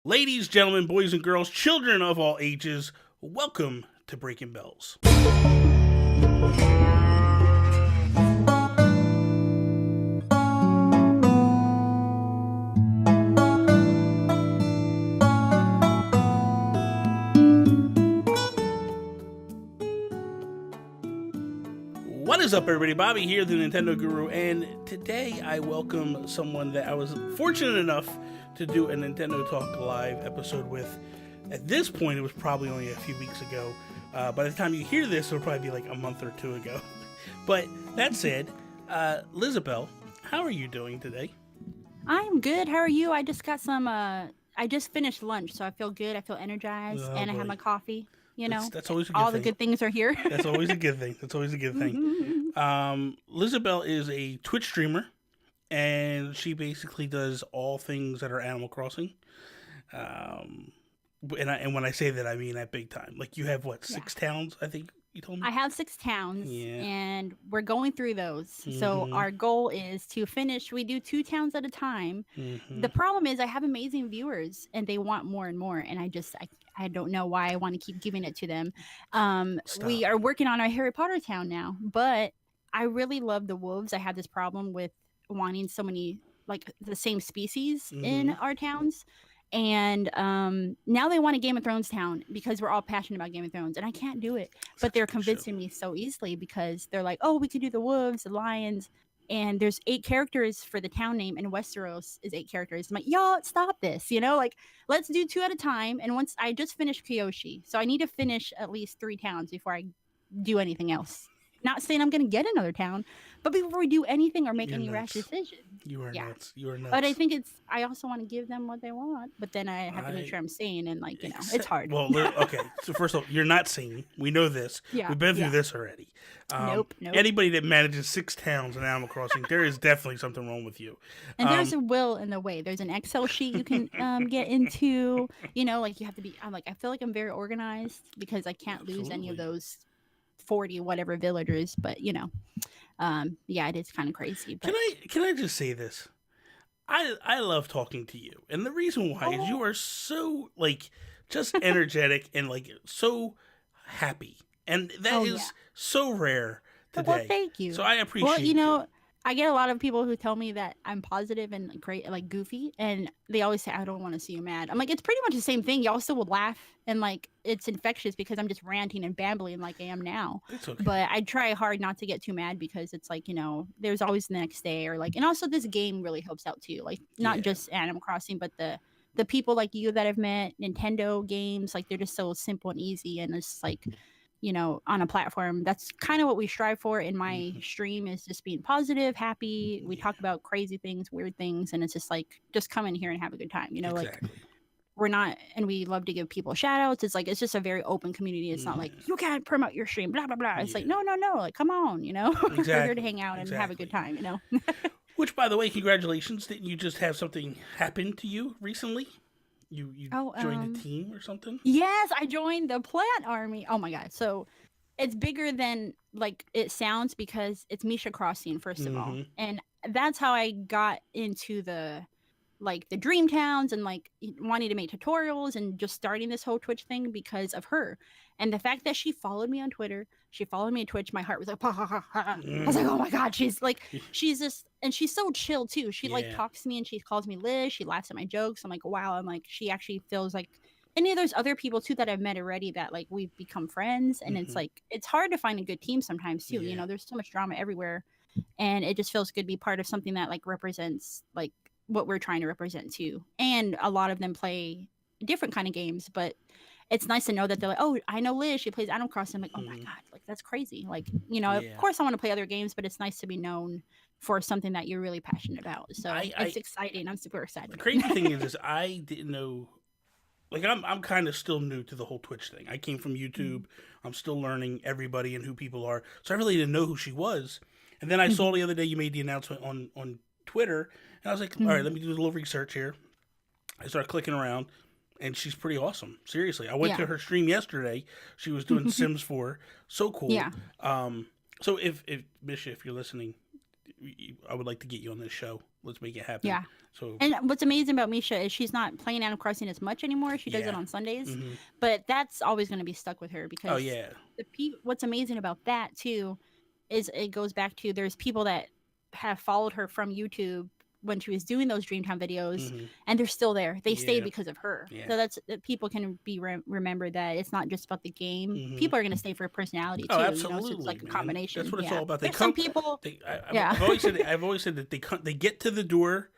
Ladies, gentlemen, boys and girls, children of all ages, welcome to Breaking Bells. What is up, everybody? Bobby here, the Nintendo Guru, and today I welcome someone that I was fortunate enough to do a Nintendo Talk Live episode with. At this point, it was probably only a few weeks ago. By the time you hear this, it'll probably be like a month or two ago. But that said, Lizabelle, how are you doing today? I'm good. How are you? I just got some, I just finished lunch, so I feel good. I feel energized, and I have my coffee. You know, that's always a good all thing. The good things are here. That's always a good thing. That's always a good thing. Lizabelle is a Twitch streamer, and she basically does all things that are Animal Crossing. And when I say that, I mean at big time. Like, you have, what, 6 towns, I think you told me? I have 6 towns, and we're going through those. So our goal is to finish. We do 2 towns at a time. The problem is I have amazing viewers, and they want more and more, and I don't know why I want to keep giving it to them. We are working on our Harry Potter town now, but I really love the wolves. I have this problem with wanting so many, like, the same species in our towns. And now they want a Game of Thrones town because we're all passionate about Game of Thrones, and I can't do it. But they're convincing me so easily because they're like, oh, we could do the wolves, the lions, and there's 8 characters for the town name, and Westeros is 8 characters. I'm like, y'all, stop this, like, let's do 2 at a time. And once I just finished Kyoshi, so I need to finish at least 3 towns before I do anything else. Not saying I'm going to get another town, but before we do anything or make any rash decision. You are nuts. You are nuts. But I think I also want to give them what they want, but then I have to make sure I'm sane and, like, it's hard. Well, okay. So first of all, you're not sane. We know this. Yeah, We've been through this already. Nope. Anybody that manages 6 towns in Animal Crossing, there is definitely something wrong with you. And there's a will in the way. There's an Excel sheet you can get into. Like, you have to be. I feel like I'm very organized because I can't lose any of those 40 whatever villagers, but it is kind of crazy. But can I just say this? I love talking to you, and the reason why is you are so, like, just energetic and, like, so happy, and that is so rare today. Well, thank you. So I appreciate you. I get a lot of people who tell me that I'm positive and great, like, goofy, and they always say, I don't want to see you mad. I'm like, it's pretty much the same thing. Y'all still will laugh, and, like, it's infectious because I'm just ranting and babbling like I am now. It's okay. But I try hard not to get too mad because it's like, there's always the next day, or, like, and also this game really helps out too. Like, not just Animal Crossing, but the people like you that I've met, Nintendo games, like, they're just so simple and easy, and it's like, on a platform. That's kind of what we strive for in my stream, is just being positive, happy. We talk about crazy things, weird things, and it's just like, just come in here and have a good time. Exactly. Like, we're not, and we love to give people shout outs. It's like, it's just a very open community. It's not like, you can't promote your stream, blah, blah, blah. It's like, no, like, come on, Exactly. We're here to hang out and have a good time, Which, by the way, congratulations. Didn't you just have something happen to you recently? You joined a team or something? Yes, I joined the Plant Army. Oh my god. So it's bigger than, like, it sounds because it's Misha Crossing, first of all. And that's how I got into the dream towns and, like, wanting to make tutorials and just starting this whole Twitch thing because of her. And the fact that she followed me on Twitter, she followed me on Twitch, my heart was like, I was like, oh my god, she's just, and she's so chill too. She like talks to me and she calls me Liz. She laughs at my jokes. I'm like, wow. I'm like, she actually feels like, and there's other people too that I've met already that, like, we've become friends. And it's like, it's hard to find a good team sometimes too. There's so much drama everywhere, and it just feels good to be part of something that, like, represents, like, what we're trying to represent too. And a lot of them play different kind of games, but it's nice to know that they're like, oh, I know Liz, she plays Animal Crossing. I'm like, oh my god, like, that's crazy. Like, of course I want to play other games, but it's nice to be known for something that you're really passionate about. So it's exciting. I'm super excited. The crazy thing is I didn't know, like, I'm kind of still new to the whole Twitch thing. I came from YouTube. I'm still learning everybody and who people are. So I really didn't know who she was. And then I saw the other day you made the announcement on Twitter, and I was like, all right, let me do a little research here. I started clicking around, and she's pretty awesome. Seriously. I went to her stream yesterday. She was doing Sims 4. So cool. Yeah. So if Misha, if you're listening, I would like to get you on this show. Let's make it happen. Yeah. So And what's amazing about Misha is she's not playing Animal Crossing as much anymore. She does it yeah. on Sundays, Hmm. but that's always going to be stuck with her Oh because yeah. what's amazing about that too is it goes back to there's people that have followed her from YouTube when she was doing those Dreamtime videos, Hmm. and they're still there. They stayed Yeah. because of her. Yeah. So that's people can be remember that it's not just about the game. Hmm. People are going to stay for her personality too. Oh, So absolutely, it's like a man. combination. That's what it's Yeah. all about. There's some people. Yeah. I've always said that they get to the door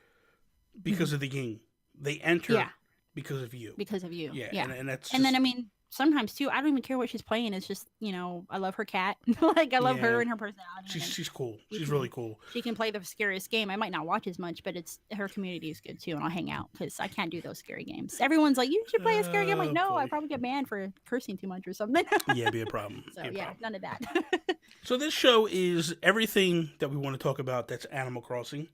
because of the game. They enter Yeah. because of you. Because of you. Yeah. Yeah. And that's And then just- I mean, sometimes too, I don't even care what she's playing. It's just I love her cat. Like I love Yeah. her and her personality. and she's cool. you She's can- really cool. she can play the scariest game. I might not watch as much, but it's her community is good too, and I'll hang out because I can't do those scary games. Everyone's like, "You should play a scary game." I'm like, no, I boy. probably get banned for cursing too much or something. Yeah, it'd be a problem. So Be a yeah, problem. none of that. So this show is everything that we want to talk about. That's Animal Crossing.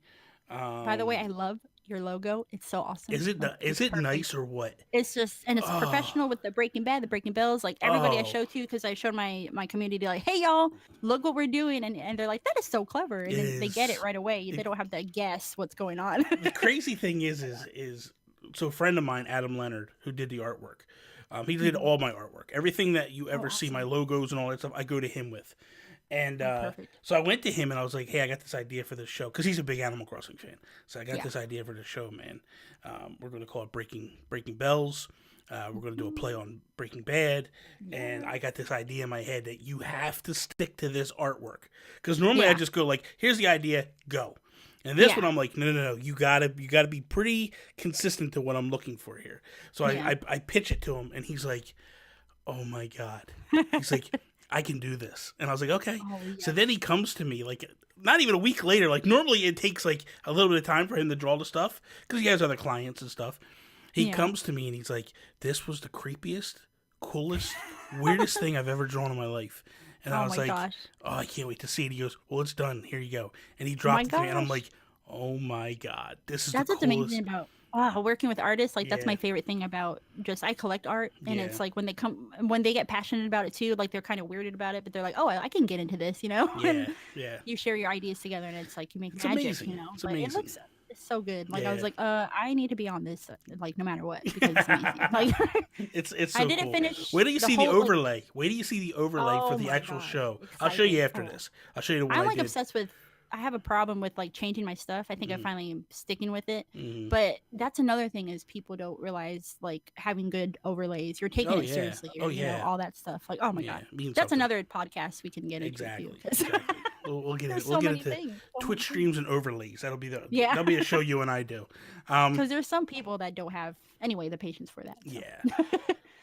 By the way, I love your logo. It's so awesome. Is it Like, is it's it perfect. nice or what? It's just and it's Oh. professional with the Breaking Bad, the Breaking Bells. Like everybody I Oh. show to because I showed my community like, hey y'all, look what we're doing, and they're like, that is so clever, and then they get Is- it right away. They it- don't have to guess what's going on. The crazy thing is so a friend of mine, Adam Leonhardt, who did the artwork. He did Mhm. all my artwork. Everything that you ever see, awesome. my logos and all that stuff, I go to him with. And Perfect. so I went to him and I was like, hey, I got this idea for this show. Because he's a big Animal Crossing fan. So I got Yeah. this idea for the show, man. We're going to call it Breaking Bells. We're going to do a play on Breaking Bad. And I got this idea in my head that you have to stick to this artwork. Because normally I Yeah. just go like, here's the idea, go. And this Yeah. one, I'm like, no. You gotta be pretty consistent to what I'm looking for here. So Yeah. I pitch it to him, and he's like, oh my god. He's like, I can do this, and I was like, okay. Oh, So yes. then he comes to me like not even a week later. Like normally it takes like a little bit of time for him to draw the stuff because he has other clients and stuff. He Yeah. comes to me and he's like, this was the creepiest, coolest, weirdest thing I've ever drawn in my life. And I Oh was my like, gosh. oh, I can't wait to see it. He goes, well, it's done. Here you go. And he dropped it to me, and I'm gosh. like, oh my god, this is That's the what's coolest. amazing about working with artists. Like that's Yeah. my favorite thing about just I collect art, and Yeah. it's like when they get passionate about it too. Like they're kind of weirded about it, but they're like, oh, I can get into this, Yeah, and yeah. you share your ideas together, and it's like you make It's magic, amazing. It's But amazing. it looks it's so good. Like I was Yeah. like, I need to be on this, like no matter what, because it's amazing. Like It's so I didn't cool. finish. Wait till you the see the whole, like- overlay. Wait till you see the overlay for Oh the my actual God. show. I'll show you Excited. after Oh. this. I'll show you the one I'm I like did. obsessed with. I have a problem with like changing my stuff. I think I Mhm. finally am sticking with it. Mhm. But that's another thing is people don't realize like having good overlays. You're taking Oh, it yeah. seriously. Oh, you know, yeah. all that stuff. Like, oh my Yeah, god, means that's something. another podcast we can get into. Exactly. Too, 'cause Exactly. We'll get there's it. We'll so get many into things. So Twitch many streams and overlays. That'll be Yeah. that'll be a show you and I do. Because there's some people that don't have anyway the patience for that. So. Yeah.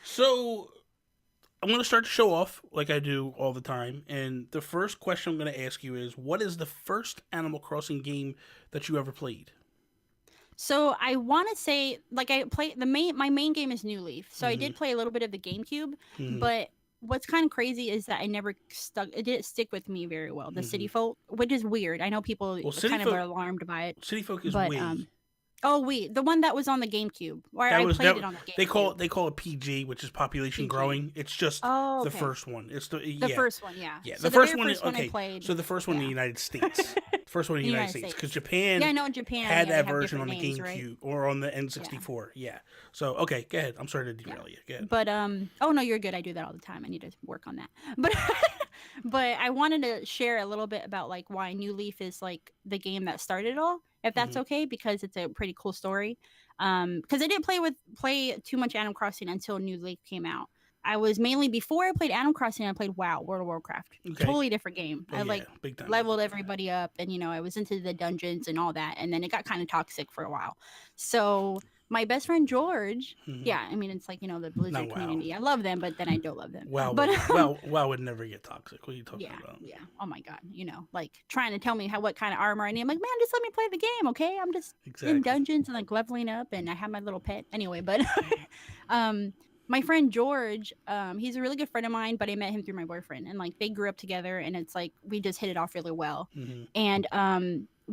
So I'm going to start the show off like I do all the time. And the first question I'm going to ask you is, what is the first Animal Crossing game that you ever played? So I want to say like I play my main game is New Leaf. So I Mm-hmm. did play a little bit of the GameCube, Mhm. but what's kind of crazy is that I never stuck. It didn't stick with me very well. The Mhm. City Folk, which is weird. I know people Well, City kind of Folk- are alarmed by it. City Folk is But Wii. the one that was on the GameCube, where That I was- played that- it on the GameCube. They call it PG, which is population PG. growing. It's just Oh, the okay. first one. It's the The first one, yeah. Yeah, So the first very one. first one Okay, I played. so the first one in the yeah. United States. First one in the United States, because Japan Yeah, I know in Japan had yeah, that they have version on the different GameCube names, right? or on the N64. Yeah. So okay, go ahead. I'm sorry to derail you. Go ahead. But oh no, you're good. I do that all the time. I need to work on that. But but I wanted to share a little bit about like why New Leaf is like the game that started it all, if that's Mhm. okay, because it's a pretty cool story. Because I didn't play too much Animal Crossing until New Leaf came out. I was mainly before I played Animal Crossing, I played WoW, World of Warcraft. Okay. Totally different game. Oh, I yeah, like big time. leveled everybody up, and I was into the dungeons and all that, and then it got kind of toxic for a while. So my best friend George, Mhm. yeah, I mean it's like the Blizzard WoW. community. I love them, but then I don't love them. WoW, but WoW would never get toxic. What are you talking yeah, about? yeah. Oh my god, like trying to tell me what kind of armor I need. I'm like, man, just let me play the game, okay? I'm just Exactly. in dungeons and like leveling up, and I have my little pet anyway. But my friend George, he's a really good friend of mine, but I met him through my boyfriend, and like they grew up together, and it's like we just hit it off really well. Mhm. And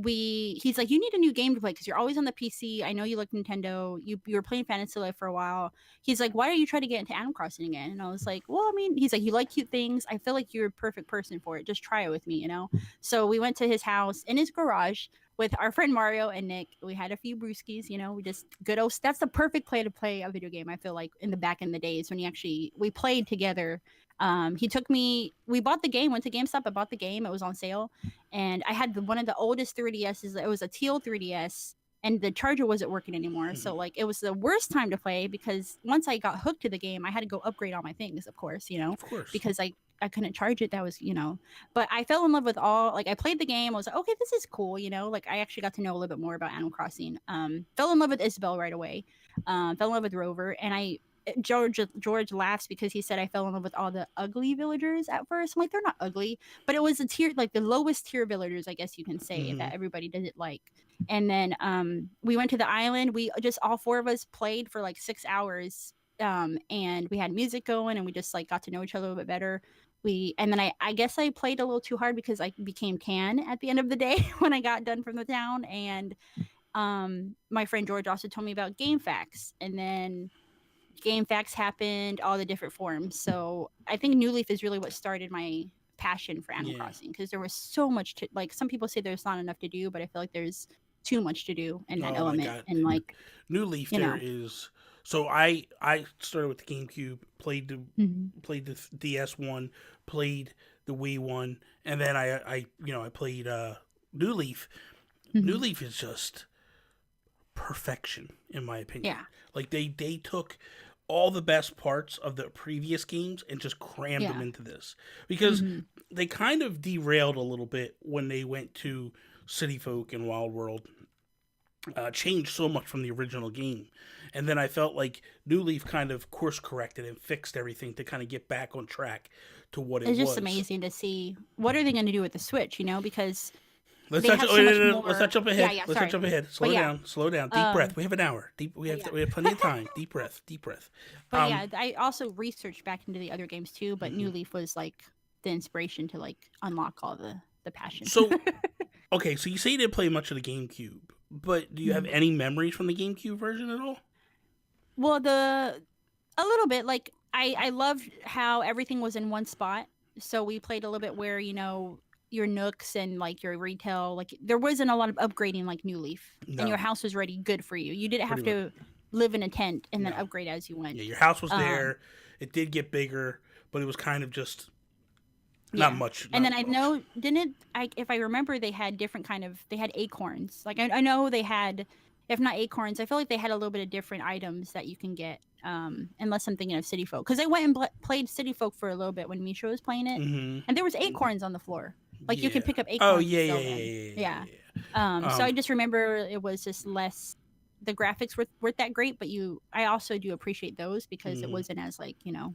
he's like, you need a new game to play because you're always on the PC. I know you like Nintendo. You were playing Fantasy Life for a while. He's like, why don't you try to get into Animal Crossing again? And I was like, well, I mean, he's like, you like cute things. I feel like you're a perfect person for it. Just try it with me, you know? So we went to his house in his garage with our friend Mario and Nick. We had a few brewskis, you know, we just good old, that's the perfect play to play a video game. I feel like in the back in the days when we played together. He took me, we bought the game, went to GameStop, I bought the game. It was on sale. And I had one of the oldest 3DSs. It was a teal 3DS and the charger wasn't working anymore. So like it was the worst time to play because once I got hooked to the game, I had to go upgrade all my things, of course, you know, Of course. because I couldn't charge it. That was, you know, but I fell in love with I played the game. I was like, okay, this is cool. You know, like I actually got to know a little bit more about Animal Crossing. Fell in love with Isabelle right away. Fell in love with Rover. And George laughs because he said I fell in love with all the ugly villagers at first. I'm like, they're not ugly, but it was a tier, like the lowest tier villagers, I guess you can say, that everybody didn't like. And then we went to the island. We just, all four of us played for like 6 hours. And we had music going and we just like got to know each other a little bit better. And then I guess I played a little too hard because I became Can at the end of the day when I got done from the town. And my friend George also told me about Game Facts, and then Game Facts happened, all the different forms. So I think New Leaf is really what started my passion for Animal Crossing, because there was so much to, like, some people say there's not enough to do, but I feel like there's too much to do in that element. And like New Leaf, there is. So I started with the GameCube, played the DS one, played the Wii one, and then I played New Leaf. New Leaf is just perfection in my opinion. Yeah. Like they took all the best parts of the previous games and just crammed them into this, because they kind of derailed a little bit when they went to City Folk and Wild World. Changed so much from the original game, and then I felt like New Leaf kind of course corrected and fixed everything to kind of get back on track to what it was. It's just amazing to see what are they going to do with the Switch, you know, because let's not jump ahead. Yeah, let's not jump ahead. Slow down. Deep breath. We have an hour. We have plenty of time. Deep breath. But yeah, I also researched back into the other games too, but New Leaf was like the inspiration to like unlock all the passion. So okay, so you say you didn't play much of the GameCube, but do you have any memories from the GameCube version at all? Well, a little bit. Like I loved how everything was in one spot. So we played a little bit where, you know, your nooks and like your retail, like there wasn't a lot of upgrading like New Leaf. No. And your house was already good for you. You didn't have to live in a tent and then upgrade as you went. Yeah, your house was there. It did get bigger, but it was kind of just not much. And then I know, if I remember, they had they had acorns. Like I know they had, if not acorns, I feel like they had a little bit of different items that you can get. Unless I'm thinking of City Folk, because I went and played City Folk for a little bit when Misha was playing it, and there was acorns on the floor. Like you could pick up acorns. Oh yeah. So I just remember it was just less. The graphics weren't that great, but I also do appreciate those because it wasn't as like, you know,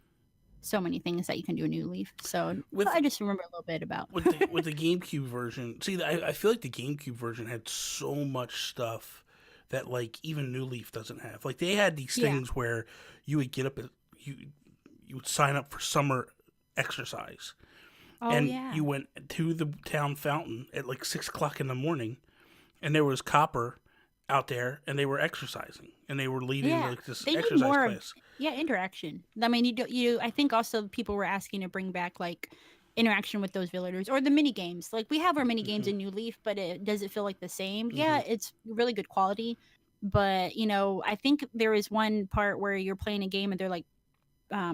so many things that you can do in New Leaf. So I just remember a little bit about with the GameCube version. See, I feel like the GameCube version had so much stuff that like even New Leaf doesn't have. Like they had these things where you would get up, you would sign up for summer exercise. You went to the town fountain at like 6 o'clock in the morning, and there was Copper out there, and they were exercising, and they were leading like this exercise class. Interaction. I mean, I think also people were asking to bring back like interaction with those villagers or the mini games. Like we have our mini games in New Leaf, but does it feel like the same? Yeah, it's really good quality, but you know, I think there is one part where you're playing a game and they're like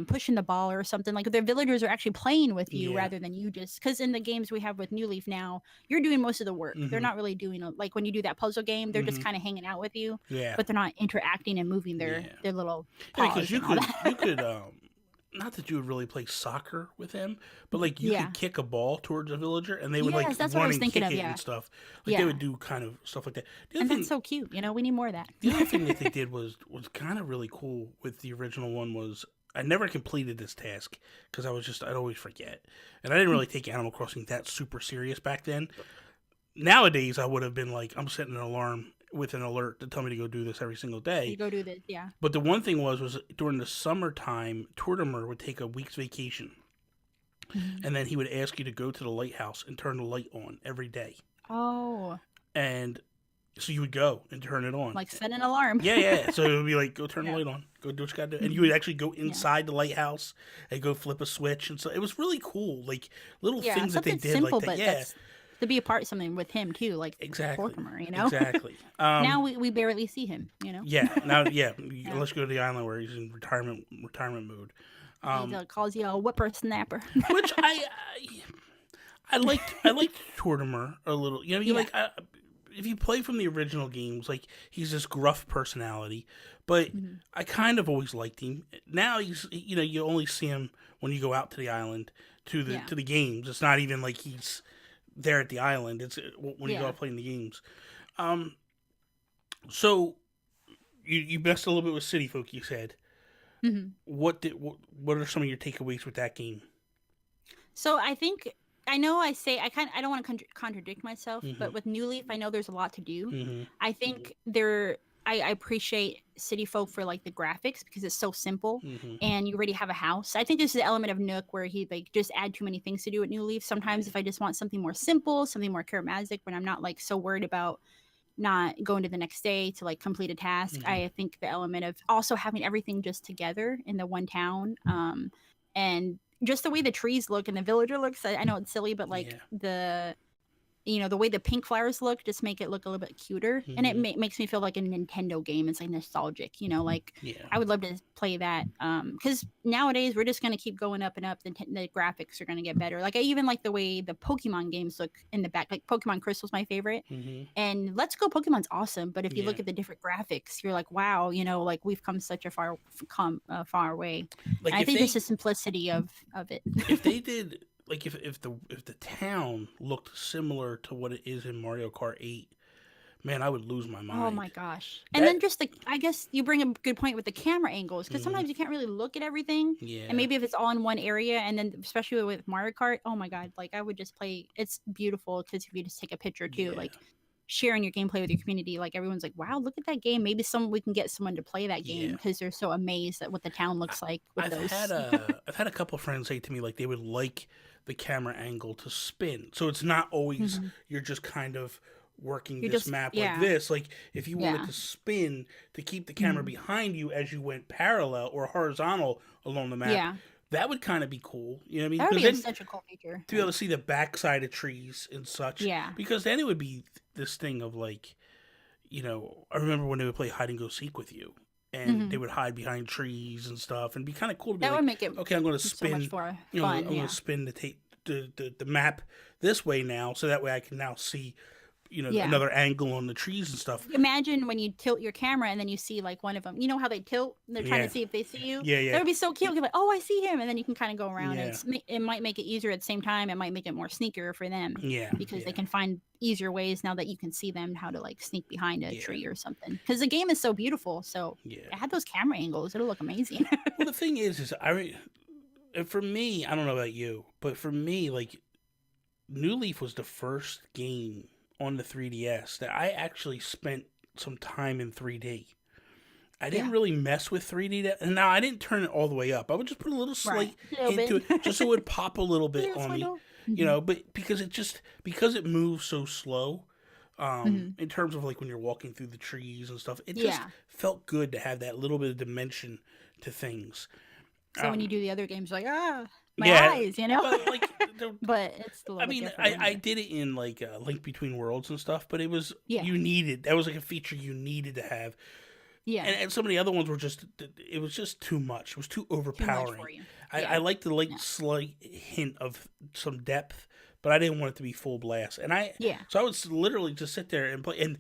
pushing the ball or something, like the villagers are actually playing with you rather than you just, because in the games we have with New Leaf now, you're doing most of the work. They're not really doing like when you do that puzzle game, they're just kind of hanging out with you, but they're not interacting and moving their little paws. Because you could not that you would really play soccer with him, but like you could kick a ball towards a villager and they would like run and kick it and stuff. Like they would do kind of stuff like that. That's so cute. You know, we need more of that. The other thing that they did was kind of really cool with the original one was, I never completed this task because I'd always forget. And I didn't really take Animal Crossing that super serious back then. Nowadays, I would have been like, I'm setting an alarm with an alert to tell me to go do this every single day. You go do this, yeah. But the one thing was during the summertime, Tortimer would take a week's vacation. And then he would ask you to go to the lighthouse and turn the light on every day. Oh. and so you would go and turn it on. Like set an alarm. Yeah, yeah. So it would be like, go turn the Yeah. light on, go do what you gotta do, and you Mhm. would actually go Yeah. inside the lighthouse and go flip a switch, and so it was really cool. Like little Yeah, things that they something did like simple, that. but Yeah, that's to be a part of something with him too, like exactly, Vortimer, you know? exactly. Now we barely see him, you know? Yeah. Now, yeah. Yeah. Let's go to the island where he's in retirement mode. He calls you a whippersnapper. Which I liked Tortimer a little. You know, you Yeah. like if you play from the original games, like he's this gruff personality, but Mhm. I kind of always liked him. Now he's you only see him when you go out to the island Yeah. to the games. It's not even like he's there at the island. It's when you go Yeah. out playing the games. Um, so you messed a little bit with City Folk. You said Mhm. what are some of your takeaways with that game? So I think I know I don't want to contradict myself, Mm-hmm. but with New Leaf, I know there's a lot to do. Mm-hmm. I think I appreciate City Folk for like the graphics because it's so simple Mm-hmm. and you already have a house. I think there's the element of Nook where he like just add too many things to do with New Leaf. Sometimes if I just want something more simple, something more charismatic, when I'm not like so worried about not going to the next day to like complete a task, Mm-hmm. I think the element of also having everything just together in the one town, and just the way the trees look and the villager looks. I know it's silly, but like Yeah. the way the pink flowers look just make it look a little bit cuter, and it Mm-hmm. makes me feel like a Nintendo game. It's like nostalgic, like Yeah. I would love to play that, because nowadays we're just going to keep going up and up. The graphics are going to get better. Like I even like the way the Pokemon games look in the back. Like Pokemon Crystal's my favorite, Mm-hmm. and Let's Go Pokemon's awesome, but if you Yeah. look at the different graphics, you're like, wow, like we've come such a far way. Like And I think just the simplicity of it. if they did like if the town looked similar to what it is in Mario Kart 8, man, I would lose my mind. Oh my gosh. And then just I guess you bring a good point with the camera angles, because sometimes you can't really look at everything. Yeah. And maybe if it's all in one area, and then especially with Mario Kart, oh my God, like I would just play. It's beautiful because if you just take a picture too, Yeah. like sharing your gameplay with your community, like everyone's like, wow, look at that game. Maybe we can get someone to play that game Yeah. because they're so amazed at what the town looks like with I've those. had a couple friends say to me like they would like the camera angle to spin, so it's not always you're just kind of working this map like this. Like if you wanted to spin to keep the camera behind you as you went parallel or horizontal along the map, that would kind of be cool. You know what I mean? That would be such a cool feature. To be able to see the backside of trees and such. Yeah. Because then it would be this thing of like, I remember when they would play hide and go seek with you. And they would hide behind trees and stuff, and be kind of cool to be that like, would make it okay, I'm going to spin. So much more I'm fun. going to spin the map this way now, so that way I can now see, another angle on the trees and stuff. Imagine when you tilt your camera and then you see like one of them. You know how they tilt? They're trying to see if they see you. Yeah. That would be so cute. You're like, oh, I see him, and then you can kind of go around. Yeah. And it might make it easier at the same time. It might make it more sneakier for them. Yeah. Because they can find easier ways now that you can see them how to like sneak behind a tree or something. Because the game is so beautiful. So add those camera angles. It'll look amazing. Well, the thing is for me, I don't know about you, but for me, like New Leaf was the first game on the 3DS that I actually spent some time in 3D. I didn't really mess with 3D. And now I didn't turn it all the way up. I would just put a little slight into it just so it would pop a little bit on me. But because it moves so slow, in terms of like when you're walking through the trees and stuff, it just felt good to have that little bit of dimension to things. So when you do the other games, like, my eyes, but it's a little different. I did it in like Link Between Worlds and stuff, but it was that was like a feature you needed to have. Yeah, and some of the other ones were it was just too much. It was too overpowering. Too much for you. I like the slight hint of some depth, but I didn't want it to be full blast. And so I would literally just sit there and play. And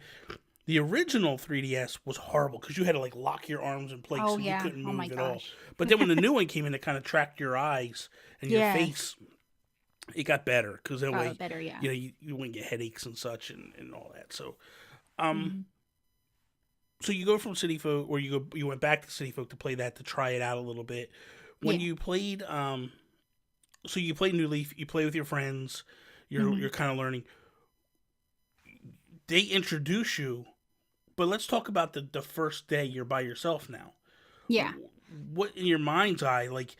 the original 3DS was horrible because you had to like lock your arms in place and you couldn't move at all. But then when the new one came in, it kind of tracked your eyes and your face. It got better because that way, you wouldn't get headaches and such and all that. So, so you go from City Folk, or you went back to City Folk to play that to try it out a little bit. When you played, so you played New Leaf, you play with your friends, you're kind of learning. They introduce you, but let's talk about the first day you're by yourself now. Yeah. What in your mind's eye, like,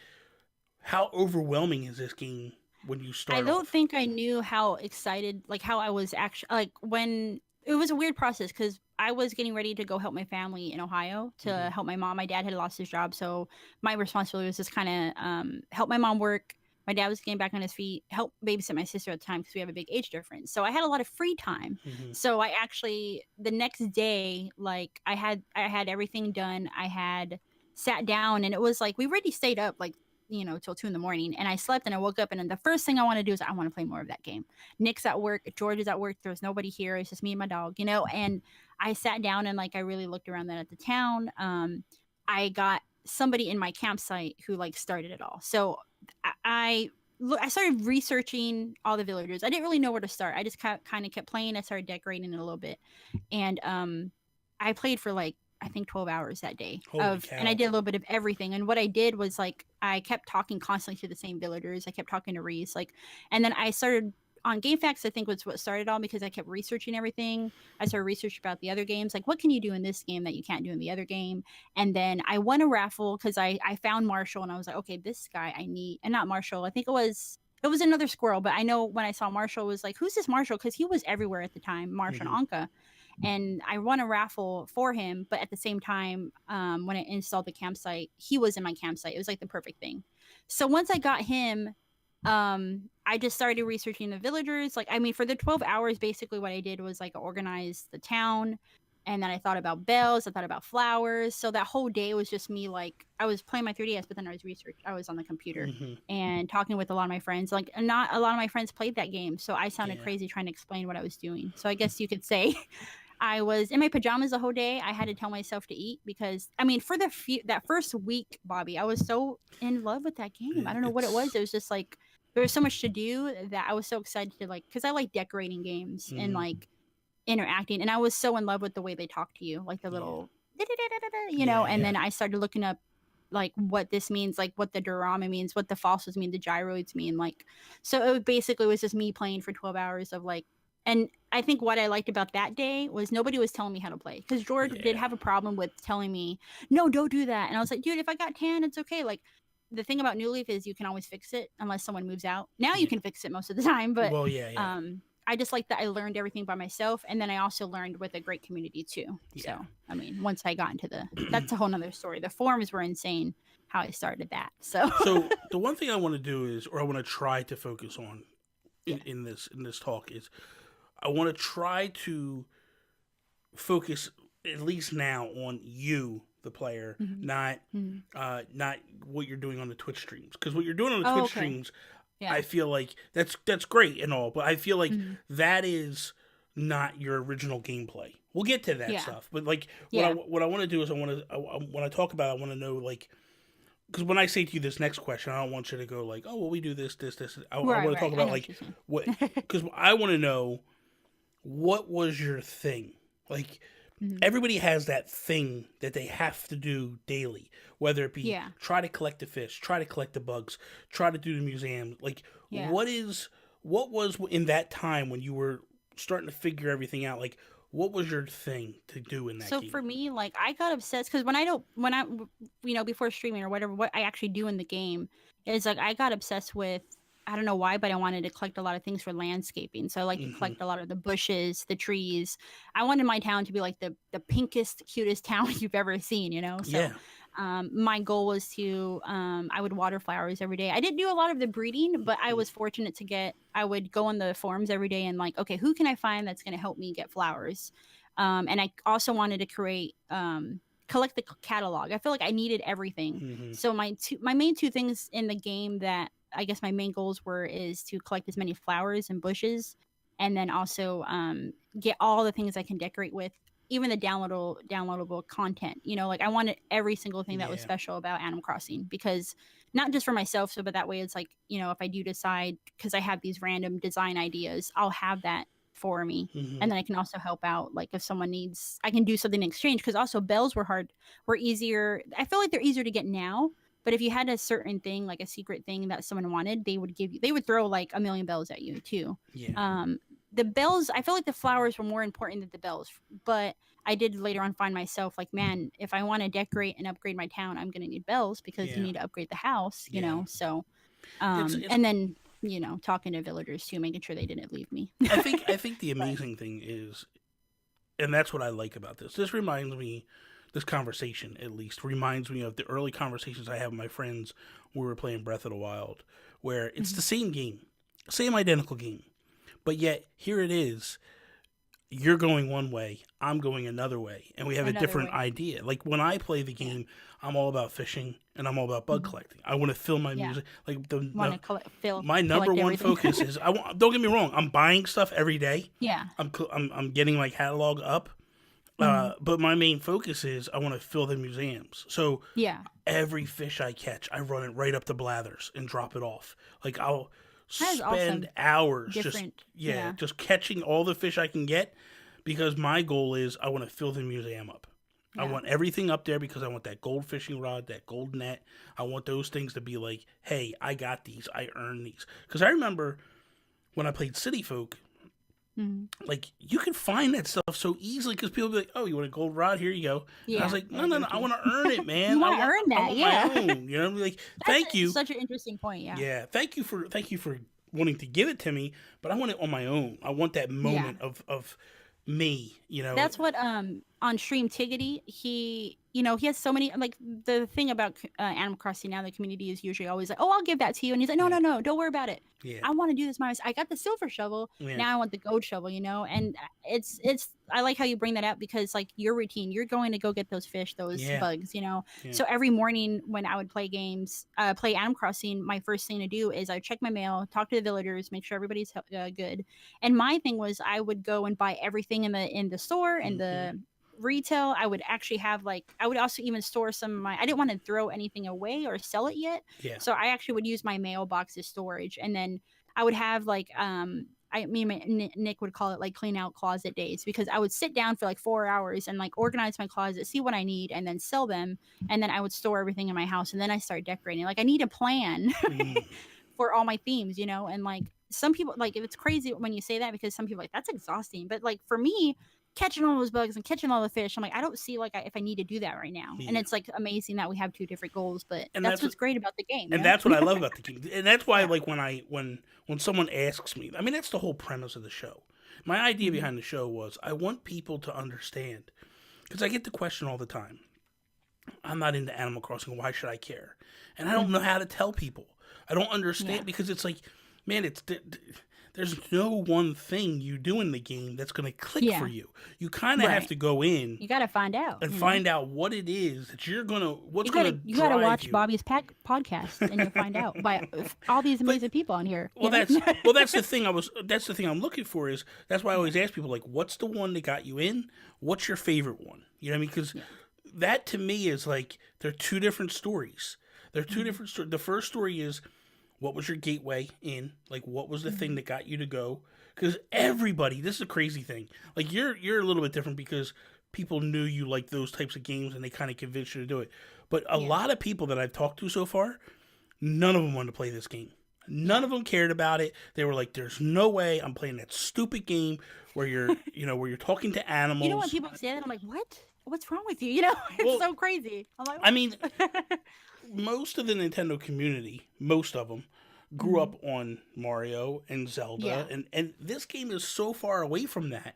how overwhelming is this game when you start? I don't think I knew how excited, like how I was actually, like when it was a weird process because I was getting ready to go help my family in Ohio to Hmm. help my mom. My dad had lost his job, so my responsibility was just kind of help my mom work. My dad was getting back on his feet, help babysit my sister at the time because we have a big age difference. So I had a lot of free time. Hmm. So I actually the next day, like I had everything done. I had sat down and it was like we already stayed up like till 2 in the morning, and I slept and I woke up and then the first thing I want to do is I want to play more of that game. Nick's at work, George is at work. There's nobody here. It's just me and my dog. And I sat down and like I really looked around then at the town. I got somebody in my campsite who like started it all. So I started researching all the villagers. I didn't really know where to start. I just kind of kept playing. I started decorating it a little bit, and I played for like I think 12 hours that day Holy and I cow. did a little bit of everything. And what I did was like I kept talking constantly to the same villagers. I kept talking to Reese, like, and then I started on GameFAQs. I think was what started all because I kept researching everything. I started researching about the other games, like what can you do in this game that you can't do in the other game. And then I won a raffle because I found Marshall and I was like, okay, this guy I need, and not Marshall. I think it was another squirrel, but I know when I saw Marshall, was like, who's this Marshall? Because he was everywhere at the time, Marshall Hmm. and Anka. And I won a raffle for him, but at the same time, when I installed the campsite, he was in my campsite. It was like the perfect thing. So once I got him, I just started researching the villagers. Like, I mean, for the 12 hours, basically what I did was like organize the town. And then I thought about bells. I thought about flowers. So that whole day was just me. Like I was playing my 3DS, but then I was I was on the computer Hmm. and talking with a lot of my friends. Like not a lot of my friends played that game, so I sounded Yeah. crazy trying to explain what I was doing. So I guess you could say I was in my pajamas the whole day. I had to tell myself to eat because I mean, for that first week, Bobby, I was so in love with that game. I don't know what it was. It's. It was just like there was so much to do that I was so excited to like because I like decorating games and Mm, like interacting, and I was so in love with the way they talk to you, like the yeah. little Yeah. and Yeah. then I started looking up like what this means, like what the diorama means, what the fossils mean, the gyroids mean, like so it basically was just me playing for 12 hours of like. And I think what I liked about that day was nobody was telling me how to play because George did Yeah. have a problem with telling me, no, don't do that. And I was like, dude, if I got tan, it's okay. Like the thing about New Leaf is you can always fix it unless someone moves out. Now you Yeah. can fix it most of the time, but Well. Yeah. Yeah. I just like that I learned everything by myself, and then I also learned with a great community too. Yeah. So I mean, once I got into that's a whole nother story. The forums were insane. How I started that. So So the one thing I want to do is, or I want to try to focus on yeah. in this talk is, I want to try to focus at least now on you, the player, Hmm. Hmm. not what you're doing on the Twitch streams. Because what you're doing on the Oh, Twitch okay. streams, Yeah. I feel like that's great and all, but I feel like Hmm. that is not your original gameplay. We'll get to that Yeah. stuff, but like Yeah. what I want to do is when I talk about it, I want to know like, because when I say to you this next question, I don't want you to go like, oh well, we do this, this, this. I Right. want to Right. talk I about know what like you're saying. what, because I want to know what was your thing. Like Hmm. everybody has that thing that they have to do daily, whether it be Yeah. try to collect the fish, try to collect the bugs, try to do the museum. Like Yeah. what was in that time when you were starting to figure everything out? Like what was your thing to do in that So game? for me, like I got obsessed because when I before streaming or whatever, what I actually do in the game is like I got obsessed with. I don't know why, but I wanted to collect a lot of things for landscaping. So I like to Hmm. collect a lot of the bushes, the trees. I wanted my town to be like the pinkest, cutest town you've ever seen. So Yeah. my goal was to I would water flowers every day. I didn't do a lot of the breeding, but I Hmm. was fortunate to get. I would go on the forums every day and like, okay, who can I find that's going to help me get flowers? And I also wanted to collect the catalog. I feel like I needed everything. Hmm. So my main two things in the game that I guess my main goals were is to collect as many flowers and bushes, and then also get all the things I can decorate with, even the downloadable content. Like I wanted every single thing that was Yeah. special about Animal Crossing because not just for myself, so but that way it's like if I do decide because I have these random design ideas, I'll have that for me, Hmm. and then I can also help out like if someone needs I can do something in exchange because also bells were easier. I feel like they're easier to get now, but if you had a certain thing like a secret thing that someone wanted, they would throw like a million bells at you too. Yeah. um the bells, I feel like the flowers were more important than the bells, but I did later on find myself like, man, if I want to decorate and upgrade my town, I'm going to need bells because you Yeah. need to upgrade the house, Yeah. so It's and then talking to villagers too, making sure they didn't leave me. I think the But amazing thing is and that's what I like about this. This conversation at least reminds me of the early conversations I have with my friends when we were playing Breath of the Wild, where it's the same game, same identical game, but yet here it is. You're going one way, I'm going another way, and we have a different idea. Like when I play the game, I'm all about fishing and I'm all about bug collecting. I want to fill my music. Like my number one focus is don't get me wrong, I'm buying stuff every day. Yeah. I'm getting my catalog up. But my main focus is I want to fill the museums. So every fish I catch, I run it right up to Blathers and drop it off. Like I'll spend hours just catching all the fish I can get, because my goal is I want to fill the museum up. I want everything up there because I want that gold fishing rod, that gold net. I want those things to be like, hey, I got these. I earned these. Because I remember when I played City Folk, like you can find that stuff so easily because people be like, "Oh, you want a gold rod? Here you go." Yeah, and I was like, "No, I want to earn it, man. You want to earn that? I want my own." You know, like thank you. Such an interesting point. Yeah. Yeah, thank you for wanting to give it to me, but I want it on my own. I want that moment of me. You know, that's what on Stream Tiggity he has so many, like the thing about Animal Crossing now, the community is usually always like, oh, I'll give that to you, and he's like, no, don't worry about it. I want to do this myself. I got the silver shovel, now I want the gold shovel, and it's I like how you bring that up, because like your routine, you're going to go get those fish, those bugs, so every morning when I would play Animal Crossing, my first thing to do is I would check my mail, talk to the villagers, make sure everybody's good, and my thing was I would go and buy everything in the store and the retail. I would actually have I would also even store some of I didn't want to throw anything away or sell it yet. So I actually would use my mailbox as storage, and then I would have Nick would call it clean out closet days, because I would sit down for 4 hours and organize my closet, see what I need, and then sell them, and then I would store everything in my house, and then I start decorating. I need a plan for all my themes, and some people it's crazy when you say that, because some people that's exhausting, but for me, catching all those bugs and catching all the fish, I'm I don't see if I need to do that right now. And it's amazing that we have two different goals, but that's what's great about the game. And that's what I love about the game. And that's why when someone asks me, I mean, that's the whole premise of the show. My idea behind the show was I want people to understand, because I get the question all the time. I'm not into Animal Crossing. Why should I care? And I don't know how to tell people. I don't understand, because it's man, there's no one thing you do in the game that's going to click for you. You kind of have to go in. You got to find out. And find out what it is that you're going to, you got to watch Bobby's podcast, and you'll find out by all these amazing people on here. Well, that's the thing that's the thing I'm looking for, is that's why I always ask people, what's the one that got you in? What's your favorite one? You know what I mean? Because that to me is they're two different stories. They're two different stories. The first story is, what was your gateway in? What was the thing that got you to go? Because everybody, this is a crazy thing. You're a little bit different because people knew you liked those types of games and they kind of convinced you to do it. But a lot of people that I've talked to so far, none of them wanted to play this game. None of them cared about it. They were like, "There's no way I'm playing that stupid game where you're, where you're talking to animals." When people say that, I'm like, "What? What's wrong with you?" It's so crazy. I'm like, I mean. Most of the Nintendo community, most of them, grew up on Mario and Zelda, and this game is so far away from that.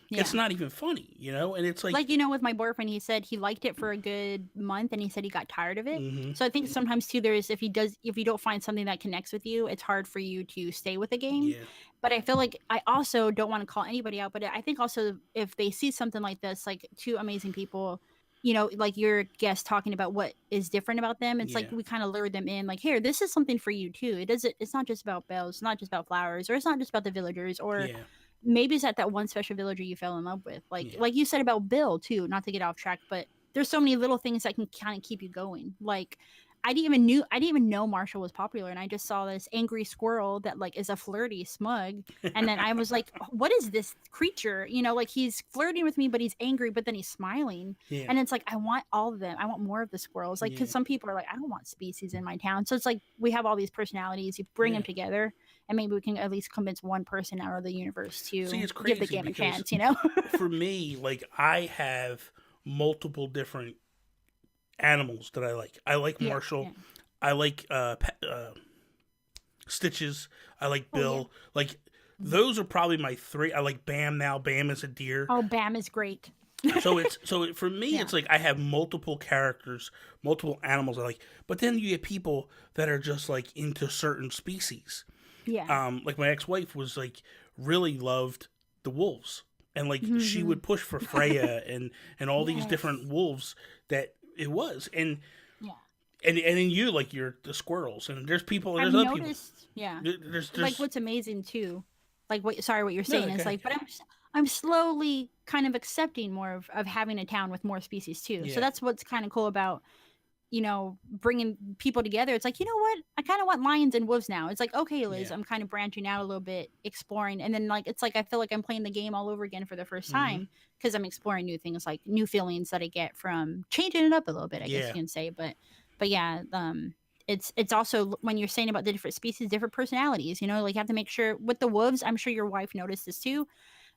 Yeah. It's not even funny, and it's with my boyfriend, he said he liked it for a good month, and he said he got tired of it. So I think sometimes too, if you don't find something that connects with you, it's hard for you to stay with the game. Yeah. But I feel I also don't want to call anybody out, but I think also if they see something like this, two amazing people, your guest talking about what is different about them, it's we kind of lure them in, here, this is something for you too. It's not just about bells, it's not just about flowers, or it's not just about the villagers, or maybe it's at that one special villager you fell in love with, like you said about Bill too, not to get off track, but there's so many little things that can kind of keep you going. I didn't even know Marshall was popular, and I just saw this angry squirrel that is a flirty smug, and then I was like, what is this creature? He's flirting with me, but he's angry, but then he's smiling. And it's I want all of them. I want more of the squirrels. Because some people are I don't want species in my town. So it's we have all these personalities. You bring them together, and maybe we can at least convince one person out of the universe to give the game a chance. For me, I have multiple different animals that I like. I like Marshall. Yeah. I like Stitches. I like Bill. those are probably my three. I like Bam now. Bam is a deer. Oh, Bam is great. For me, Yeah. it's like I have multiple characters, multiple animals I like. But then you get people that are just like into certain species. Yeah. Like my ex-wife was like really loved the wolves, and like she Hmm. would push for Freya and all these Yes. different wolves that it was, Yeah. and then you like you're the squirrels, and I've there's other people. noticed. Yeah. Like There's what's amazing too, like what you're no, saying go is ahead. like, but I'm slowly kind of accepting more of having a town with more species too. So Yeah, that's what's kind of cool about bringing people together. It's like, you know what? I kind of want lions and wolves now. It's like, okay, Liz, yeah. I'm kind of branching out a little bit, exploring. And then, like, it's like I feel like I'm playing the game all over again for the first Hmm. time because I'm exploring new things, like new feelings that I get from changing it up a little bit, I guess Yeah, you can say. But yeah, it's also when you're saying about the different species, different personalities, like you have to make sure with the wolves, I'm sure your wife noticed this too.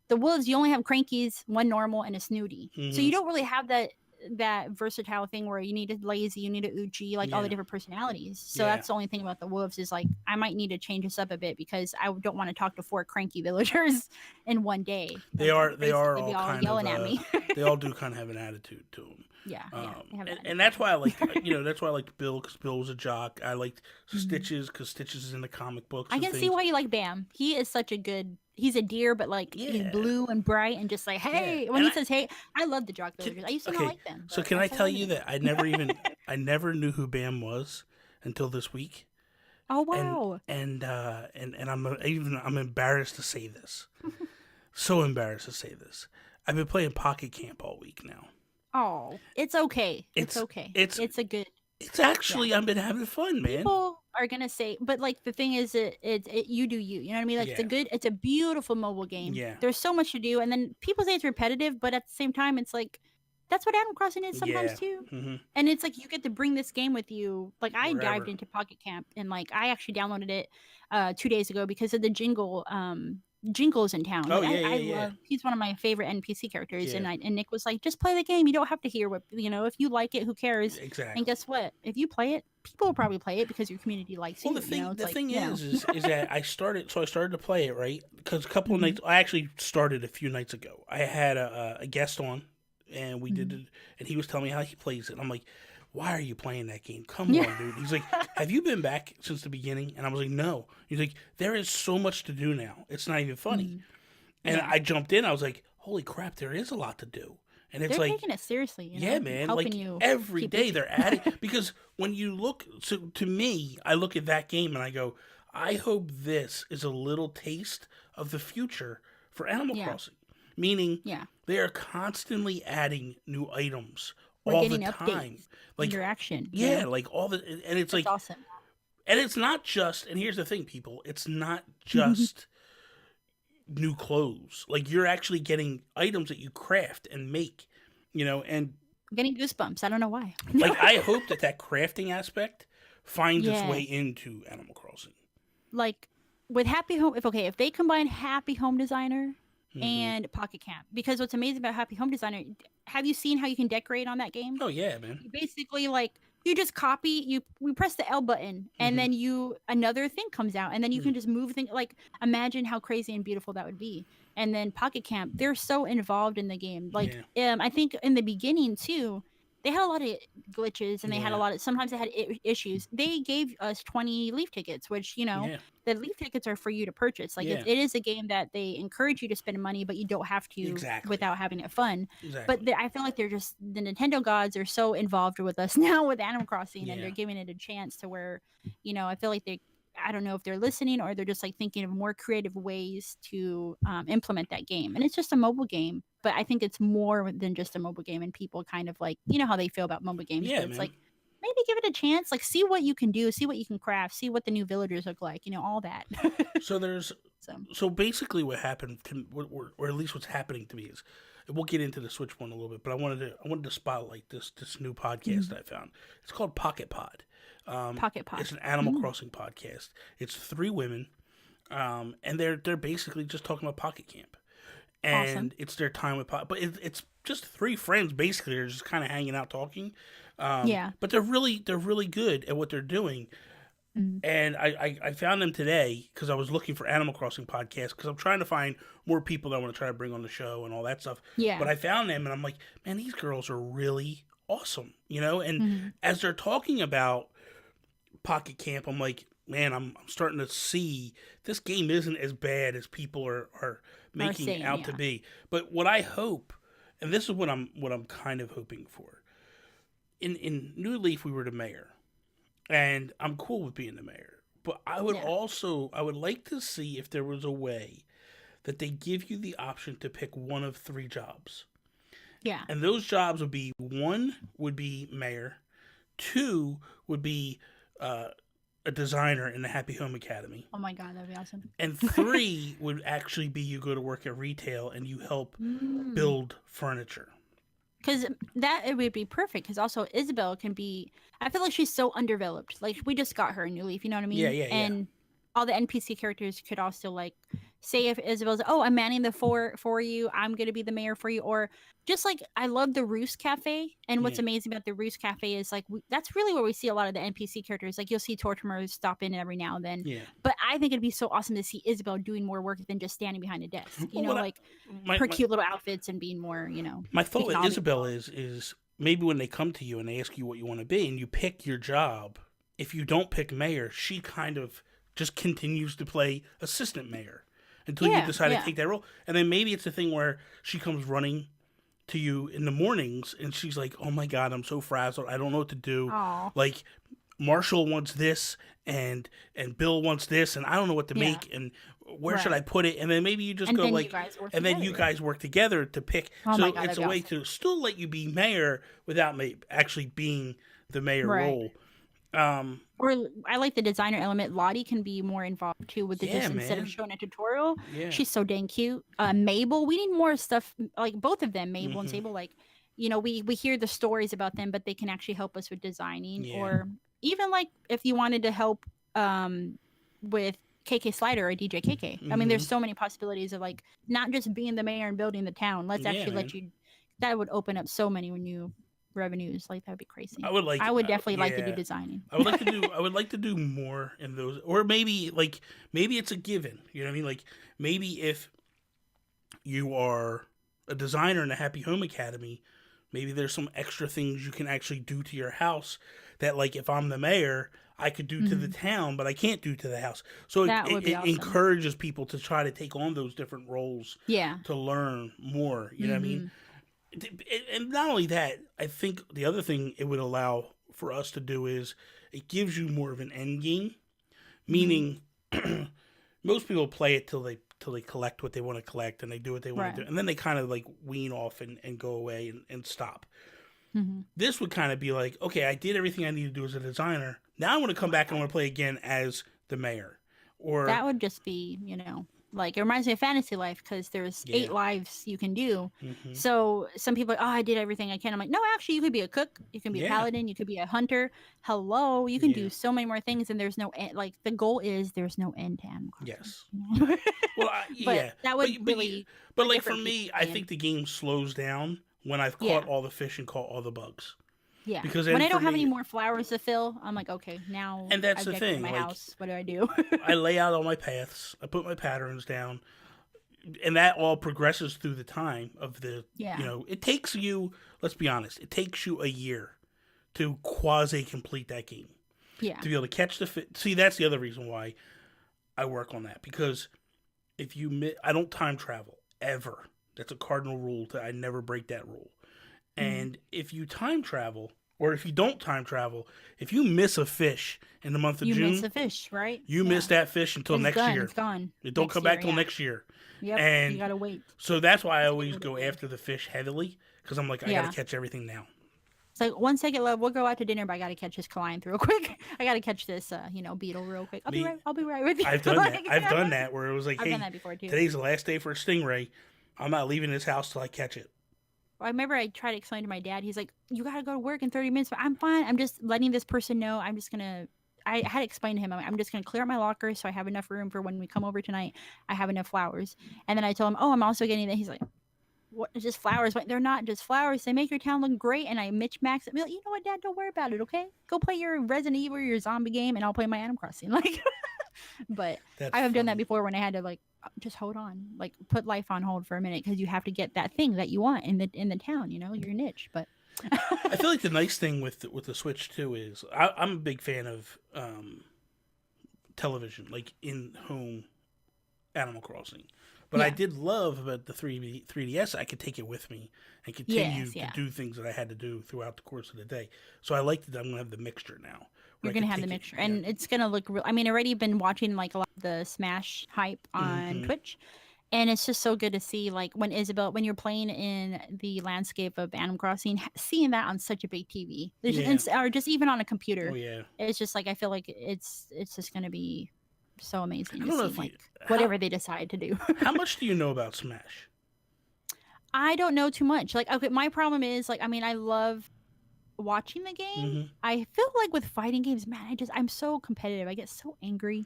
The wolves, you only have crankies, one normal, and a snooty. So hmm, you don't really have that versatile thing where you need a lazy, you need a uchi, like all the yeah, different personalities. So yeah. that's the only thing about the wolves is like I might need to change this up a bit because I don't want to talk to 4 cranky villagers in one day. They Like are they are basically all be all kind of yelling at me. they all do kind of have an attitude to them. Yeah, yeah, they have that And that's attitude. why I liked, that's why I liked Bill, because Bill was a jock. I liked Mhm. Stitches because Stitches is in the comic books I and can see things. why you like Bam. He is such a good. He's a deer, but like he's Yeah, blue and bright and just like yeah. hey. When And he says hey, I love the jock can, villagers. I used to not okay, like them, so but can I I started tell liking you them. that I never knew who Bam was until this week, Oh and wow. I'm embarrassed to say this. So embarrassed to say this. I've been playing Pocket Camp all week now. Oh, it's okay. It's It's okay. it's It's a good. it's Yeah. actually I've been having fun, man. People are gonna say, but like the thing is, you do you. You know what I mean? Like Yeah, it's a beautiful mobile game. yeah, There's so much to do, and then people say it's repetitive, but at the same time, it's like that's what Animal Crossing is sometimes yeah. too. Hmm. And it's like you get to bring this game with you. Like I dived Wherever. into Pocket Camp, and like I actually downloaded it 2 days ago because of the jingle. Jingle's in town. Oh Like yeah, I yeah, yeah, love. He's one of my favorite NPC characters, yeah. and Nick was like, just play the game. You don't have to hear what If you like it, who cares? And Exactly. guess what? If you play it, people will probably play it because your community likes Well, you. It's the like thing is that I started to play it right because a couple of Mhm, nights I actually started a few nights ago. I had a guest on, and we did mhm. it, and he was telling me how he plays it. I'm like, why are you playing that game? Come Yeah. on, dude. He's like, have you been back since the beginning? And I was like, no. He's like, there is so much to do now. It's not even funny. Mhm. And Yeah. I jumped in. I was like, holy crap, there is a lot to do. And it's They're like, taking it seriously, yeah, man. helping Like you every keep day busy. they're adding because when you look to me, I look at that game and I go, I hope this is a little taste of the future for Animal Yeah. Crossing. Meaning Yeah. they are constantly adding new items We're all the getting time. updates, Like interaction, yeah, like all the and it's It's like awesome. and it's not just and here's the thing, people, it's not just new clothes. Like you're actually getting items that you craft and make, and I'm getting goosebumps. I don't know why. like I hope that crafting aspect finds its way Yes. into Animal Crossing. Like with Happy Home, if they combine Happy Home Designer Hmm. and Pocket Camp, because what's amazing about Happy Home Designer, have you seen how you can decorate on that game? Oh yeah, man. You basically like you just copy you we press the L button and Hmm. then another thing comes out and then you Hmm. can just move things. Like imagine how crazy and beautiful that would be. And then Pocket Camp, they're so involved in the game. Like Yeah, I think in the beginning too, they had a lot of glitches and they had a yeah, lot of sometimes they had issues. They gave us 20 leaf tickets, which yeah, the leaf tickets are for you to purchase. Like yeah. it is a game that they encourage you to spend money, but you don't have to Exactly, without having it fun. But exactly. I feel like they're just the Nintendo gods are so involved with us now with Animal Crossing, and Yeah, they're giving it a chance to where, I feel like I don't know if they're listening or they're just like thinking of more creative ways to implement that game. And it's just a mobile game, but I think it's more than just a mobile game. And people kind of like, how they feel about mobile games, but yeah, it's man. like maybe give it a chance, like see what you can do, see what you can craft, see what the new villagers look like, all that. So there's So, so basically what happened to or at least what's happening to me is we'll get into the Switch one a little bit, but I wanted to spotlight this new podcast mhm. I found. It's called Pocket Pod. Pocket Pod. It's an Animal Mm, Crossing podcast. It's three women, and they're basically just talking about Pocket Camp, awesome. and it's their time with Pocket. But it's just three friends basically. They're just kind of hanging out talking, Yeah. but they're really good at what they're doing. Mm. And I found them today because I was looking for Animal Crossing podcasts because I'm trying to find more people that I want to try to bring on the show and all that stuff. Yeah. But I found them and I'm like, man, these girls are really awesome, you know? And Hmm. as they're talking about Pocket Camp, I'm like, man, I'm starting to see this game isn't as bad as people are Are making it saying, out to yeah. be. But what I hope, and this is what I'm kind of hoping for, in New Leaf we were the mayor, and I'm cool with being the mayor. But Yeah. I would like to see if there was a way that they give you the option to pick one of three jobs. Yeah. And those jobs would be one would be mayor, two would be uh, a designer in the Happy Home Academy, Oh my god, that'd be awesome. and three would actually be you go to work at retail and you help Mm. build furniture. Because that it would be perfect. Because also Isabel can be. I feel like she's so undeveloped. Like we just got her in New Leaf. You know what I Yeah, mean? yeah, yeah. And all the NPC characters could also like say if Isabel's, oh, I'm manning the for you. I'm gonna be the mayor for you. Or just like I love the Roost Cafe. And what's Yeah, amazing about the Roost Cafe is like that's really where we see a lot of the NPC characters. Like you'll see Tortimer stop in every now and then. yeah. But I think it'd be so awesome to see Isabel doing more work than just standing behind a desk. You Well, know, what I, like my, her my cute little outfits and being more, my thought taking with all the Isabel is maybe when they come to you and they ask you what you want to be and you pick your job, if you don't pick mayor, she kind of just continues to play assistant mayor until you Yeah, decide to yeah. take that role. And then maybe it's a thing where she comes running to you in the mornings and she's like, "Oh my god, I'm so frazzled. I don't know what to do. Oh, Like Marshall wants this and Bill wants this and I don't know what to yeah. make and where should I Right. put it?" And then maybe you just And go then you like, guys work and then you together. guys work together to pick. Oh my So god, it's that'd a be way awesome. to still let you be mayor without actually being the mayor Right. role. Um, Or I like the designer element. Lottie can be more involved too with the yeah, just instead of man. showing a tutorial, Yeah. she's so dang cute. Mabel, we need more stuff like both of them, Mabel and Hmm. Sable. Like, we hear the stories about them, but they can actually help us with designing. Yeah. Or even like if you wanted to help with KK Slider or DJ KK. I mean, Hmm. there's so many possibilities of like not just being the mayor and building the town. Let's Yeah, actually man. let you. That would open up so many new revenues. Like that would be crazy. I would I like, would definitely like to do yeah. designing. I would like to do more in those, or maybe like maybe it's a given. You know what I mean? Like maybe if you are a designer in a Happy Home Academy, maybe there's some extra things you can actually do to your house that, like, if I'm the mayor, I could do to the Mhm. town, but I can't do to the house. So That would be it awesome. encourages people to try to take on those different roles Yeah. to learn more. You know what I mean? Hmm. And not only that, I think the other thing it would allow for us to do is it gives you more of an end game, Hmm. meaning most people play it till they collect what they want to collect and they do what they want to Right. do, and then they kind of like wean off and go away and stop. Hmm. This would kind of be like, okay, I did everything I need to do as a designer. Now I want to Oh come my back and I god. want to play again as the mayor, or That would just be, like it reminds me of Fantasy Life because there's yeah, 8 lives you can do. hmm So some people are like, oh, I did everything I can. I'm like, no, actually, you could be a cook, you can be a yeah, paladin, you could be a hunter. Hello, you can yeah, do so many more things, and there's no end. Like the goal is there's no end to Animal Crossing. yes. You know? Well, But yeah, that but would really but for like for different people me, I playing. think the game slows down when I've Yeah. caught all the fish and caught all the bugs. Yeah. Because When then I for don't have any me, more flowers to fill, I'm like, okay, now and that's I've the decorated thing, my like house. What do I do? I lay out all my paths, I put my patterns down, and that all progresses through the time of the, Yeah. it takes you, let's be honest, it takes you a year to quasi complete that game. Yeah. To be able to catch the fish. See, that's the other reason why I work on that. Because if I don't time travel ever. That's a cardinal rule. I never break that rule. Mm. And if you time travel, or if you don't time travel, if you miss a fish in the month of You miss June, a fish, right? you Yeah. miss that fish until It's next done. year. It's gone. It don't Next come year, back till yeah. next year. Yep. You And gotta wait. so that's why I It's always a go thing. after the fish heavily, because I'm like, I got to Yeah. catch everything now. It's like 1 second love. We'll go out to dinner, but I gotta catch this calianth real quick. I gotta catch this, beetle real quick. I'll be Me, right. I'll be right with you. I've done that. Like, I've done that where it was like, I've done hey, that before too. today's the last day for a stingray. I'm not leaving this house till I catch it. I remember I tried to explain to my dad. He's like, "You gotta go to work in 30 minutes." But I'm fine. I'm just letting this person know. I'm just gonna. I had to explain to him. I'm just gonna clear out my locker so I have enough room for when we come over tonight. I have enough flowers. And then I told him, "Oh, I'm also getting that." He's like, what, just flowers. But they're not just flowers. They make your town look great. And I Mitch Max it. Be like, you know what, Dad? Don't worry about it, okay? Go play your Resident Evil or your zombie game, and I'll play my Animal Crossing. Like, but That's I have done that funny. before when I had to like just hold on, like put life on hold for a minute because you have to get that thing that you want in the town. You know, your niche. But I feel like the nice thing with the Switch too is I'm a big fan of television, like in home Animal Crossing. But I yeah, did love about the 3DS. I could take it with me and continue yes, to yeah. do things that I had to do throughout the course of the day. So I like that I'm gonna have the mixture now, where You're I gonna could have the take it. mixture, Yeah. and it's gonna look real. I mean, already been watching like a lot of the Smash hype on Hmm. Twitch, and it's just so good to see like when Isabel, when you're playing in the landscape of Animal Crossing, seeing that on such a big TV, Yeah. or just even on a Oh computer, yeah. it's just like I feel like it's just gonna be so amazing I to don't know see if you like how whatever they decide to do. how much do you know about Smash? I don't know too much. Like, okay, my problem is like, I mean, I love watching the game. Hmm. I feel like with fighting games, man, I'm so competitive. I get so angry,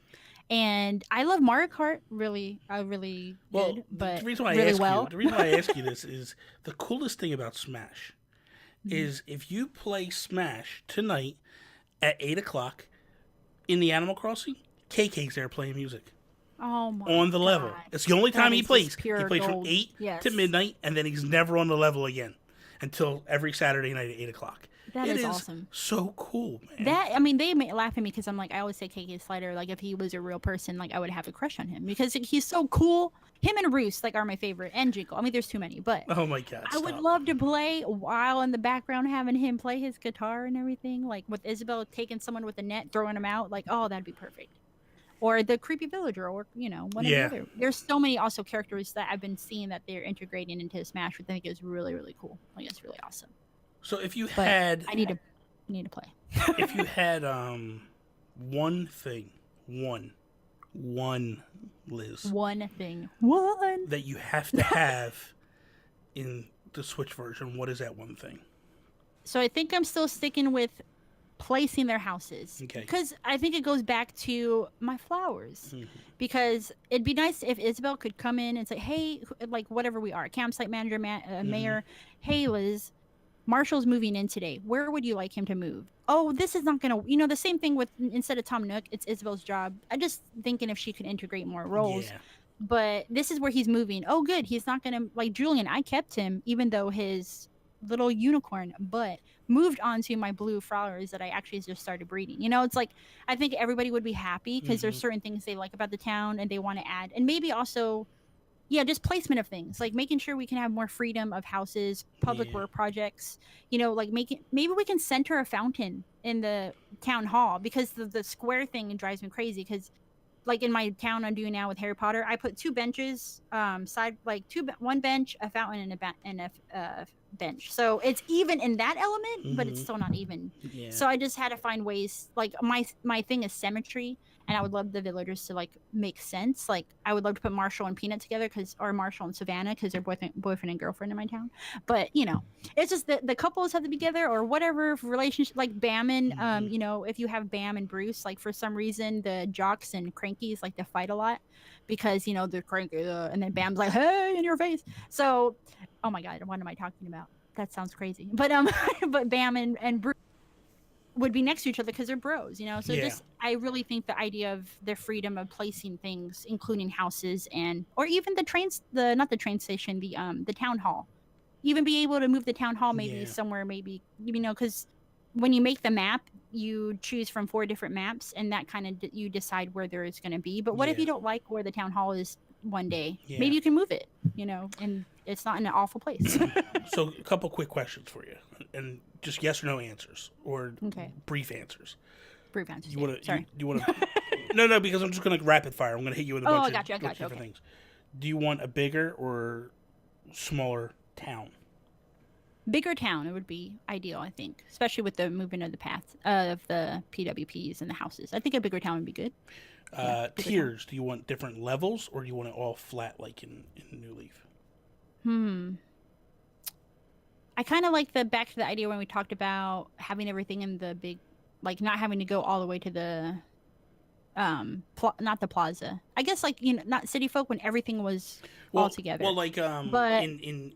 and I love Mario Kart really, really Well, good, but really well. the reason why I ask you this is the coolest thing about Smash Mhm. is if you play Smash tonight at 8 o'clock in the Animal Crossing, KK's there playing music Oh my on the level. god, It's the only that time he is just plays. He pure plays from gold. 8 to Yes, midnight, and then he's never on the level again until every Saturday night at 8 o'clock. that It is is awesome. so cool, man. That I mean, they laugh at me because I'm like, I always say KK Slider. Like, if he was a real person, like I would have a crush on him because he's so cool. Him and Roos like are my favorite, and Jingle. I mean, there's too many, but Oh my god, I would stop. love to play while in the background having him play his guitar and everything, like with Isabel taking someone with a net, throwing him out. Like, oh, that'd be perfect. Or the creepy villager, or one of the Yeah. other. There's so many also characters that I've been seeing that they're integrating into Smash, which I think is really really cool. Like it's really awesome. So But I need to play if you had one thing, one Liz one thing. One. that you have to have in the Switch version, what is that one thing? So I think I'm still sticking with placing their houses Okay. because I think it goes back to my flowers. Because it'd be nice if Isabel could come in and say, "Hey, like whatever we are, campsite manager, Mm-hmm. mayor, hey Liz, Marshall's moving in today. Where would you like him to move? Oh, this is not gonna, the same thing with instead of Tom Nook, it's Isabel's job. I just thinking if she could integrate more roles, Yeah. but this is where he's moving. Oh, good, he's not gonna like Julian. I kept him even though his little unicorn but moved on to my blue flowers that I actually just started breeding. It's like I think everybody would be happy because there's Mm-hmm. certain things they like about the town and they want to add, and maybe also yeah, just placement of things, like making sure we can have more freedom of houses, public Yeah. work projects, like making maybe we can center a fountain in the town hall because the square thing drives me crazy because like in my town I'm doing now with Harry Potter, I put two benches, side like one bench, a fountain, and a bench. So it's even in that element, but it's Mm-hmm. still not even. Yeah. So I just had to find ways. Like my thing is symmetry, and I would love the villagers to like make sense. Like I would love to put Marshall and Peanut together or Marshall and Savannah because they're boyfriend and girlfriend in my town. But it's just that the couples have to be together or whatever relationship. Like Bam and Mm-hmm. if you have Bam and Bruce, like for some reason the jocks and crankies like to fight a lot because they're cranky, and then Bam's like, hey, in your face. So, oh my god, what am I talking about? That sounds crazy. But but Bam and Bruce would be next to each other because they're bros. So Yeah. just I really think the idea of the freedom of placing things, including houses and or even the trains, the not the train station, the town hall, even be able to move the town hall maybe Yeah. somewhere, maybe because when you make the map you choose from 4 different maps and that kind of you decide where there is going to be. But what if Yeah. you don't like where the town hall is one day? Yeah. Maybe you can move it, and it's not in an awful place. So a couple quick questions for you, and just yes or no answers, or Okay, brief answers. brief answers. You Yeah. want to? Sorry. You want to? No, because I'm just gonna rapid fire. I'm gonna hit you with a Oh, bunch I of, got you. I bunch got you. of different Okay. things. Do you want a bigger or smaller town? Bigger town, it would be ideal, I think, especially with the movement of the paths of the PWPs and the houses. I think a bigger town would be good. Yeah, bigger town. Tiers. Do you want different levels, or do you want it all flat like in New Leaf? Hmm. I kind of like the back to the idea when we talked about having everything in the big, like not having to go all the way to the not the plaza. I guess like not city folk when everything was all Well, together. well, like But in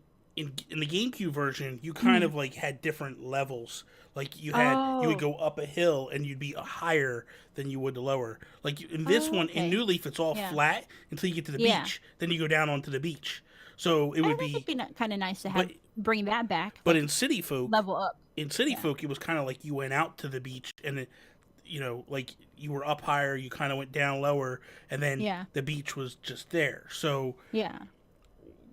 in the GameCube version, you kind Mhm. of like had different levels. Like you would Oh. go up a hill and you'd be higher than you would the lower. Like in this Oh, one in okay. New Leaf, it's all Yeah. flat until you get to the Yeah. beach. Then you go down onto the beach. So it I would think it'd be, be kind of nice to but have bring that back, but like level up. In City Yeah. Folk, it was kind of like you went out to the beach and like you were up higher, you kind of went down lower, and then Yeah. the beach was just there. So Yeah.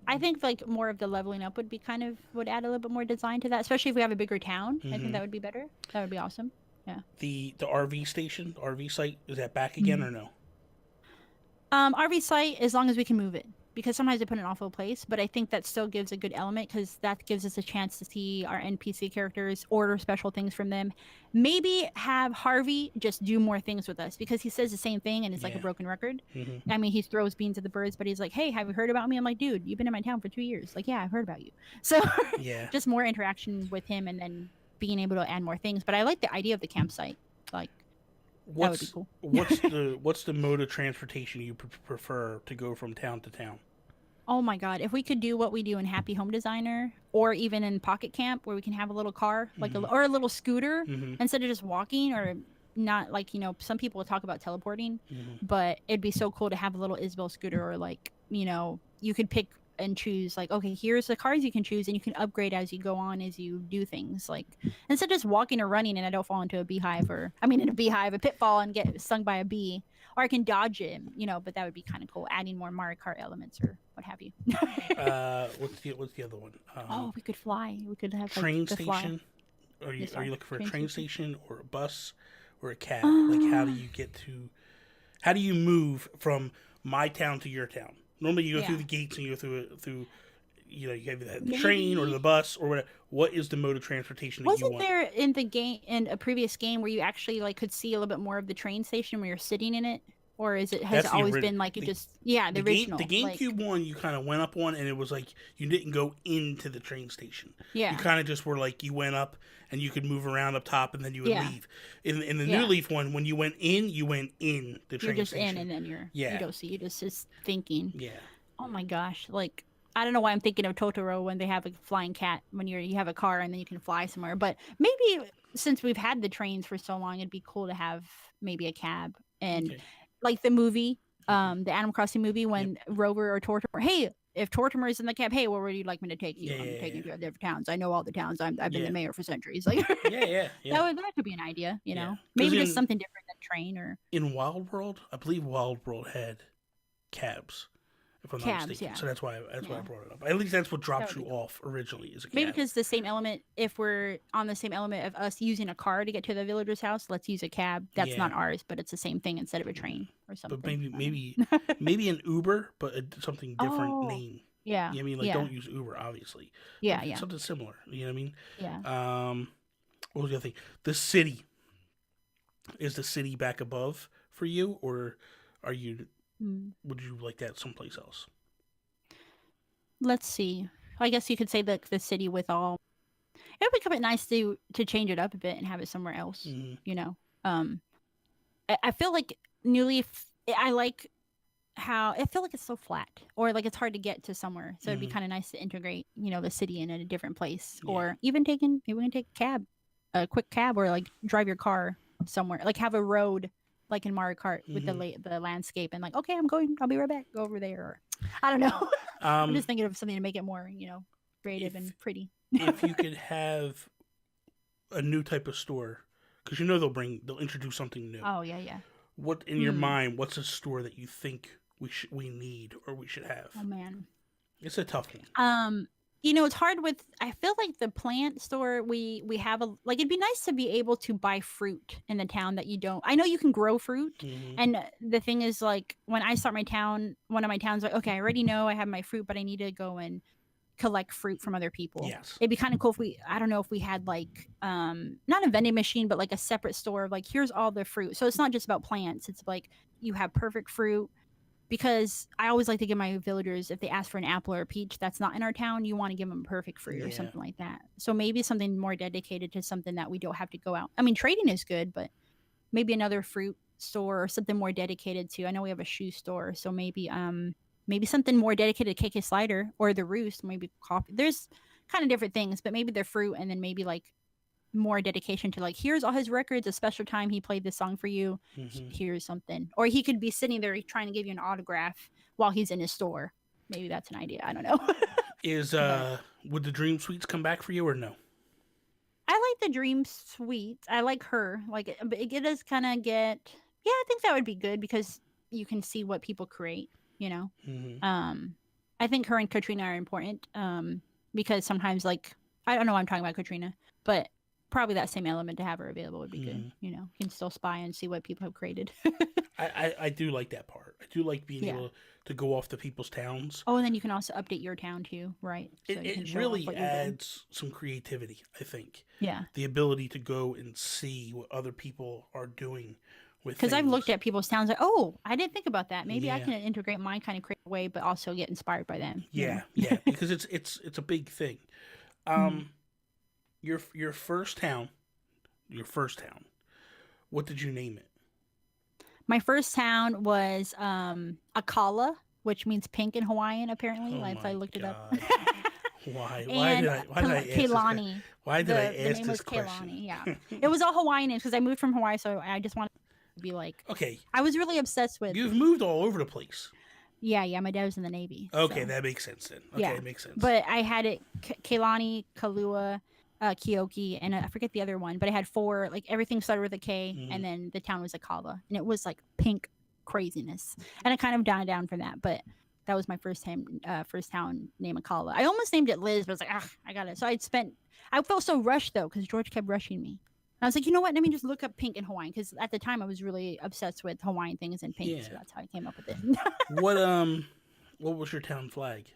I think like more of the leveling up would be kind of would add a little bit more design to that, especially if we have a bigger town. I think mhm. that would be better. That would be awesome. Yeah. The RV station, the RV site, is that back again Mhm. or no? RV site, as long as we can move it, because sometimes they put it in an awful place. But I think that still gives a good element because that gives us a chance to see our NPC characters, order special things from them. Maybe have Harvey just do more things with us because he says the same thing and it's like a Yeah. broken record. Hmm. I mean, he throws beans at the birds, but he's like, "Hey, have you heard about me?" I'm like, "Dude, you've been in my town for 2 years." Like, "Yeah, I've heard about you." So, Yeah. just more interaction with him, and then being able to add more things. But I like the idea of the campsite. Like, that would be What's cool. what's the mode of transportation you prefer to go from town to town? Oh my God. If we could do what we do in Happy Home Designer or even in Pocket Camp where we can have a little car, like Hmm. or a little scooter Hmm. instead of just walking or not like, some people will talk about teleporting, Hmm. but it'd be so cool to have a little Isabel scooter or like, you could pick and choose like, okay, here's the cars you can choose and you can upgrade as you go on as you do things like instead of just walking or running and I don't fall into a beehive or I mean in a beehive, a pitfall and get stung by a bee or I can dodge him, but that would be kind of cool. Adding more Mario Kart elements or what have you. What's the other one? Oh, we could fly. We could have like Train the fly. station. Are Yeah, you sorry, looking for a train train station. station or a bus or a cab? Like Uh, how do you move from my town to your town? Normally you go through yeah, the gates and you go through you have the train or the maybe. bus or whatever. What is the mode of transportation that you Wasn't want? there in the game in a previous game where you actually like could see a little bit more of the train station when you're sitting in it, or has That's it the always original. been like it just yeah the The original like GameCube one you kind of went up on, and it was like you didn't go into the train station. You yeah kind of just were like you went up, and you could move around up top, and then you would yeah leave. In the New yeah Leaf one, when you went in the you're train just in station. and then you Yeah, don't see you just thinking. yeah. Oh my gosh, like I don't know why I'm thinking of Totoro when they have a flying cat when you have a car and then you can fly somewhere. But maybe since we've had the trains for so long, it'd be cool to have maybe a cab and Okay. like the movie, Hmm. the Animal Crossing movie Yep. when Rover or Tortimer, hey, if Tortimer's in the cab, hey, where would you like me to take you? Yeah, I'm yeah, taking yeah, you to different towns. I know all the towns. I've been the yeah, mayor for centuries. Like yeah, yeah, yeah, that could be an idea. yeah. Because Maybe just something different than train or in Wild World, I believe Wild World had cabs, if I'm not cabs. mistaken. Yeah, So that's why I yeah, brought it up. At least that's what that drops would you be cool. off originally is a Maybe cab. because the same element, if we're on the same element of us using a car to get to the villager's house, let's use a cab. That's Yeah, not ours, but it's the same thing instead of a yeah. train or But something. maybe I don't maybe know. maybe an Uber, but something different Oh, name. yeah, You know what I mean? Like yeah, don't use Uber, obviously, but yeah, yeah, something similar. You know what yeah. I mean? What was the other thing? The city, is the city back above for you, or are you? Mm. Would you like that someplace else? Let's see. I guess you could say the city with all. It would become nice to change it up a bit and have it somewhere else. Hmm. You know, um, I feel like New Leaf. I like how I feel like it's so flat or like it's hard to get to somewhere. So it'd be Hmm. kind of nice to integrate, the city in a different place Yeah. or even maybe we can take a cab, a quick cab or like drive your car somewhere, like have a road like in Mario Kart with Hmm. the landscape and like, okay, I'll be right back. Go over there. Or, I don't know. I'm Um, just thinking of something to make it more, creative if and pretty. if you could have a new type of store, because they'll introduce something new. Oh, yeah, yeah. What in your Hmm. mind? What's a store that you think we need or we should have? Oh, man. It's a tough one. It's hard with I feel like the plant store we have a like it'd be nice to be able to buy fruit in the town that you don't. I know you can grow fruit Hmm. and the thing is like when I start my town, one of my towns like okay, I already know I have my fruit, but I need to go and collect fruit from other people. Yes. It'd be kind of cool if I don't know if we had like not a vending machine but like a separate store of like here's all the fruit. So it's not just about plants. It's like you have perfect fruit because I always like to give my villagers if they ask for an apple or a peach that's not in our town, you want to give them perfect fruit or Yeah. something like that. So maybe something more dedicated to something that we don't have to go out. I mean, trading is good, but maybe another fruit store or something more dedicated to. I know we have a shoe store, so maybe maybe something more dedicated to KK Slider or the Roost, maybe coffee. There's kind of different things, but maybe they're fruit, and then maybe like more dedication to like, here's all his records, a special time he played this song for you. Here's something. Or he could be sitting there trying to give you an autograph while he's in his store. Maybe that's an idea. I don't know. Would the Dream Suites come back for you or no? I like the Dream Suite. I like her. Like it does kind of get. Yeah, I think that would be good because you can see what people create. You know, I think her and Katrina are important. Because sometimes like I don't know why I'm talking about Katrina, but probably that same element to have her available would be good. You know, you can still spy and see what people have created. I do like that part. I do like being able to go off to people's towns. Oh, and then you can also update your town too, right? So it really adds some creativity, I think. Yeah. The ability to go and see what other people are doing with because I've looked at people's towns like, oh, I didn't think about that. Maybe I can integrate mine kind of creative way, but also get inspired by them. Yeah, because it's a big thing. Your first town, what did you name it? My first town was Akala, which means pink in Hawaiian. Apparently, I looked it up. Why did I ask Kailani. This? Why did I ask the name this was question? Kailani, yeah, it was all Hawaiian because I moved from Hawaii, so I just wanted to be like. Okay. I was really obsessed with. You've moved all over the place. Yeah. My dad was in the Navy. Okay, so. that makes sense then. Okay, it makes sense. But I had it Kailani, Kalua, Kioki, and I forget the other one. But I had 4. Like everything started with a K, and then the town was Akala, and it was like pink craziness. And I kind of died down from that, but. That was my first town named Akala. I almost named it Liz, but I was like, I got it. So I felt so rushed though, because George kept rushing me. And I was like, you know what? Let me just look up pink in Hawaiian, because at the time I was really obsessed with Hawaiian things and pink, so that's how I came up with it. What was your town flag?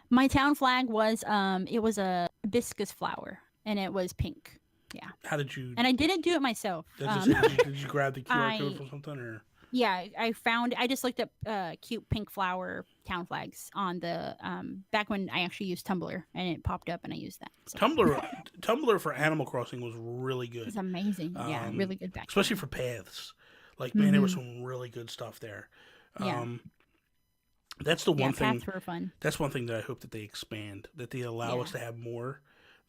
My town flag was it was a hibiscus flower, and it was pink. Yeah. How did you? And I didn't do it myself. Did you grab the QR code from something or? Yeah, I just looked up cute pink flower town flags on the back when I actually used Tumblr, and it popped up and I used that. So. Tumblr for Animal Crossing was really good. It's amazing. Yeah, really good back. Especially for paths. Like man, there was some really good stuff there. That's the one thing. Paths were fun. That's one thing that I hope that they expand, that they allow us to have more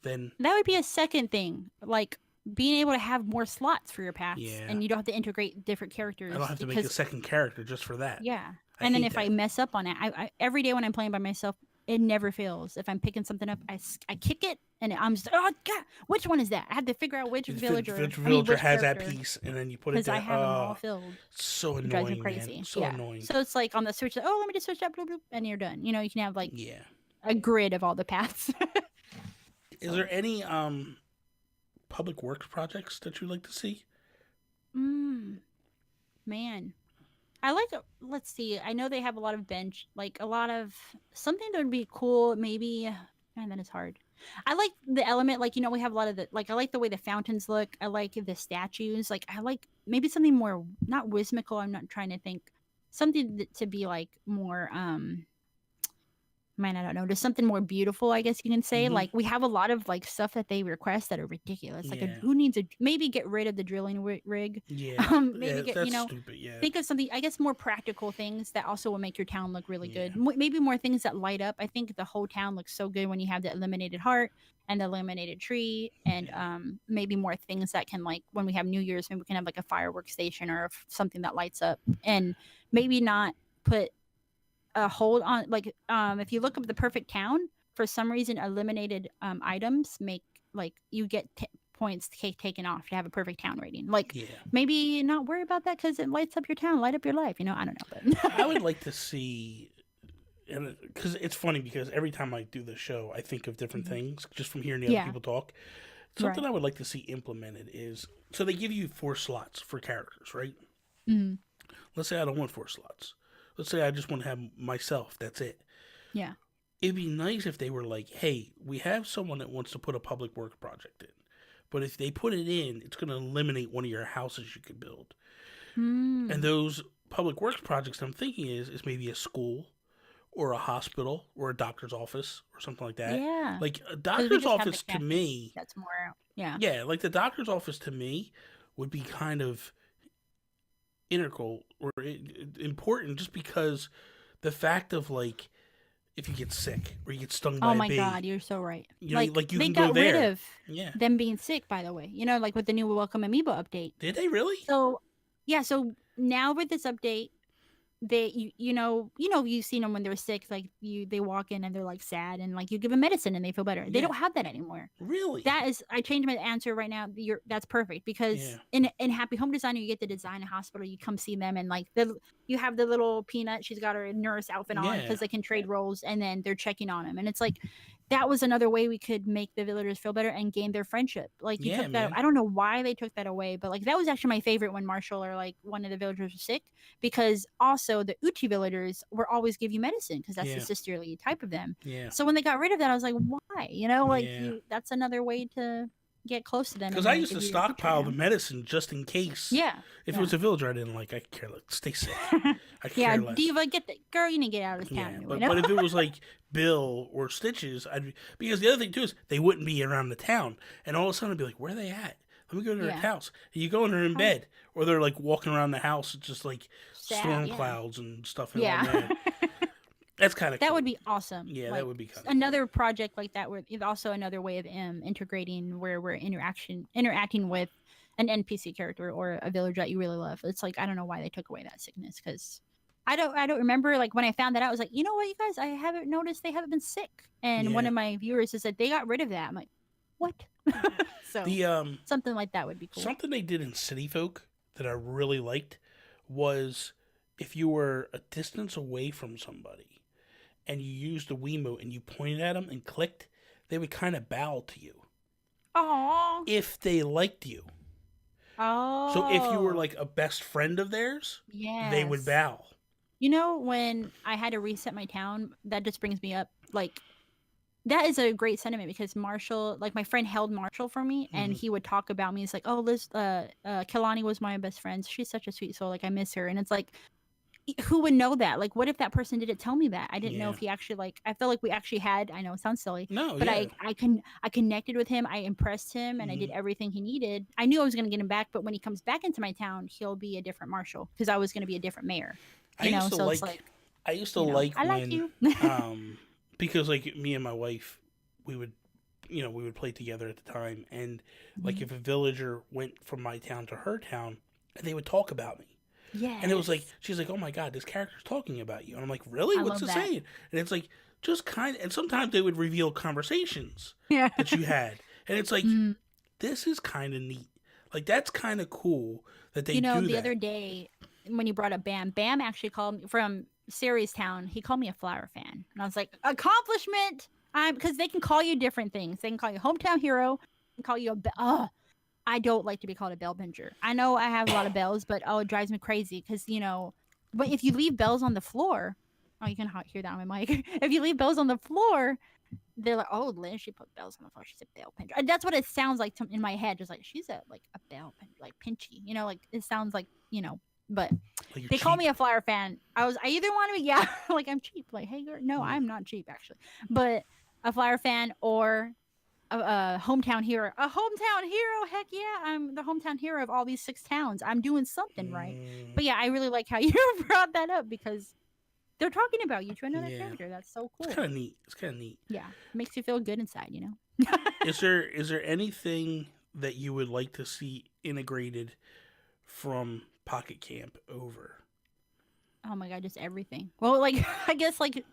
than. That would be a second thing, like being able to have more slots for your paths, and you don't have to integrate different characters. I don't have to make a second character just for that. Yeah, and then if I mess up on it, I every day when I'm playing by myself, it never fails. If I'm picking something up, I kick it, and I'm just oh god, which one is that? I have to figure out which villager. Which villager has that piece, and then you put it there. Because I have them all filled. So annoying, drives me crazy. Man. So annoying. So it's like on the switch. Oh, let me just switch that, bloop, bloop, and you're done. You know, you can have like a grid of all the paths. Is there any public works projects that you like to see? Man, I like. Let's see. I know they have a lot of bench, like a lot of something that would be cool. Maybe, man, that is hard. I like the element, like we have a lot of the like. I like the way the fountains look. I like the statues. Like I like maybe something more not whimsical. I'm not trying to think something to be like more. Man, I don't know. Just something more beautiful, I guess you can say. Like we have a lot of like stuff that they request that are ridiculous. Like who needs maybe get rid of the drilling rig. Yeah. Maybe get that's stupid. Yeah. Think of something. I guess more practical things that also will make your town look really good. Maybe more things that light up. I think the whole town looks so good when you have the illuminated heart and the illuminated tree, and maybe more things that can like when we have New Year's, maybe we can have like a fireworks station or something that lights up, and maybe not put a hold on like if you look up the perfect town, for some reason eliminated items make like you get points taken off to have a perfect town rating. Like maybe not worry about that because it lights up your town, light up your life, I don't know, but I would like to see, and because it's funny because every time I do the show I think of different things just from hearing the other people talk. Something I would like to see implemented is, so they give you 4 slots for characters, right? Let's say I don't want 4 slots. Let's say I just want to have myself. That's it. Yeah. It'd be nice if they were like, hey, we have someone that wants to put a public work project in. But if they put it in, it's going to eliminate one of your houses you could build. And those public works projects I'm thinking is maybe a school or a hospital or a doctor's office or something like that. Yeah. Like a doctor's office to me. That's more, yeah. Yeah, like the doctor's office to me would be kind of integral or important just because the fact of like if you get sick or you get stung by Oh a my bee, God, you're so right. you know, Like like you they can go got rid there. of Yeah. them being sick, by the way. Like with the new Welcome Amiibo update. Did they really? So yeah, so now with this update, you've seen them when they're sick, like they walk in and they're like sad, and like you give them medicine and they feel better. They Yeah. don't have that anymore. Really? I changed my answer right now. That's perfect because Yeah. in Happy Home Designer you get the design hospital. You come see them and like you have the little Peanut. She's got her nurse outfit on Yeah. because they can trade roles, and then they're checking on him. And it's like that was another way we could make the villagers feel better and gain their friendship. Like you Yeah, took that. man. I don't know why they took that away, but like that was actually my favorite when Marshall or like one of the villagers was sick, because also the Uchi villagers were always give you medicine because that's the Yeah. sisterly type of them. Yeah. So when they got rid of that, I was like, why? Like Yeah. that's another way to get close to them. Because And I like, used to if you feature stockpile the them. medicine just in case. Yeah. If yeah. it was a villager I didn't like, I could care less. Stay sick. I could Yeah, care less. Diva, get the girl. You need to get out of this Yeah, town anyway. but if it was like Bill or Stitches, because the other thing too is they wouldn't be around the town, and all of a sudden I'd be like, where are they at? Let me go to their house. And you go and they're in bed, or they're like walking around the house, it's just like storm clouds and stuff. And all that. That's kind of that cool. would be awesome. Yeah, like, that would be kind of another project like that. Where it's also another way of integrating where we're interacting with an NPC character or a villager that you really love. It's like I don't know why they took away that sickness, because I don't remember, like when I found that out, I was like, you know what, you guys, I haven't noticed they haven't been sick. And one of my viewers has said they got rid of that. I'm like, what? So something like that would be cool. Something they did in City Folk that I really liked was if you were a distance away from somebody and you used the Wiimote and you pointed at them and clicked, they would kind of bow to you. Aww. If they liked you. Oh. So if you were like a best friend of theirs, they would bow. When I had to reset my town, that just brings me up. Like, that is a great sentiment because Marshall, like my friend held Marshall for me, and he would talk about me. It's like, oh, Liz, Kelani was my best friend. She's such a sweet soul. Like, I miss her. And it's like, who would know that? Like, what if that person didn't tell me that? I didn't know if he actually, like, I felt like we actually had, I know it sounds silly, but I connected with him. I impressed him, and I did everything he needed. I knew I was going to get him back, but when he comes back into my town, he'll be a different Marshall because I was going to be a different mayor. I used to like when, because like me and my wife, we would play together at the time, and like if a villager went from my town to her town, they would talk about me. Yeah. And it was like, she's like, oh my God, this character's talking about you. And I'm like, really? What's it saying? And it's like, just kind of, and sometimes they would reveal conversations that you had. And it's like, this is kind of neat. Like, that's kind of cool that they do that. The other day, when you brought up Bam actually called me from Ceres Town. He called me a flower fan. And I was like, accomplishment! Because they can call you different things. They can call you hometown hero, and call you I don't like to be called a bell pinger. I know I have a lot of bells, but it drives me crazy because, but if you leave bells on the floor, you can hear that on my mic. If you leave bells on the floor, they're like, oh, Liz, she put bells on the floor. She's a bell pinger. And that's what it sounds like in my head. Just like, she's a bell pinger, like pinchy, like it sounds like, but like they call me a flower fan. I either want to be, like I'm cheap. Like, hey, girl. No, I'm not cheap actually, but a flower fan or a hometown hero. A hometown hero, heck yeah! I'm the hometown hero of all these 6 towns. I'm doing something right. But yeah, I really like how you brought that up because they're talking about you to another character. That's so cool. It's kind of neat. Yeah, makes you feel good inside. Is there anything that you would like to see integrated from Pocket Camp over? Oh my God, just everything. Well, like I guess like.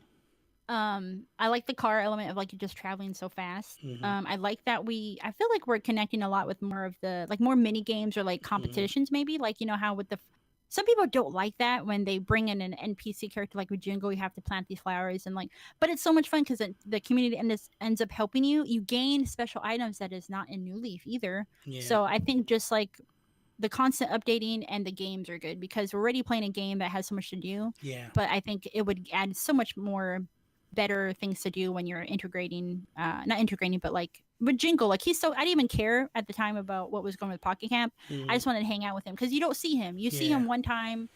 I like the car element of like just traveling so fast. I like that I feel like we're connecting a lot with more of the like more mini games or like competitions maybe, like how with some people don't like that when they bring in an NPC character like with Jingle, you have to plant these flowers and like, but it's so much fun because the community ends up helping you. You gain special items that is not in New Leaf either. So I think just like the constant updating and the games are good because we're already playing a game that has so much to do. But I think it would add so much more better things to do when you're integrating not integrating but like with Jingle, like I didn't even care at the time about what was going with Pocket Camp. I just wanted to hang out with him because you don't see him. You see him one time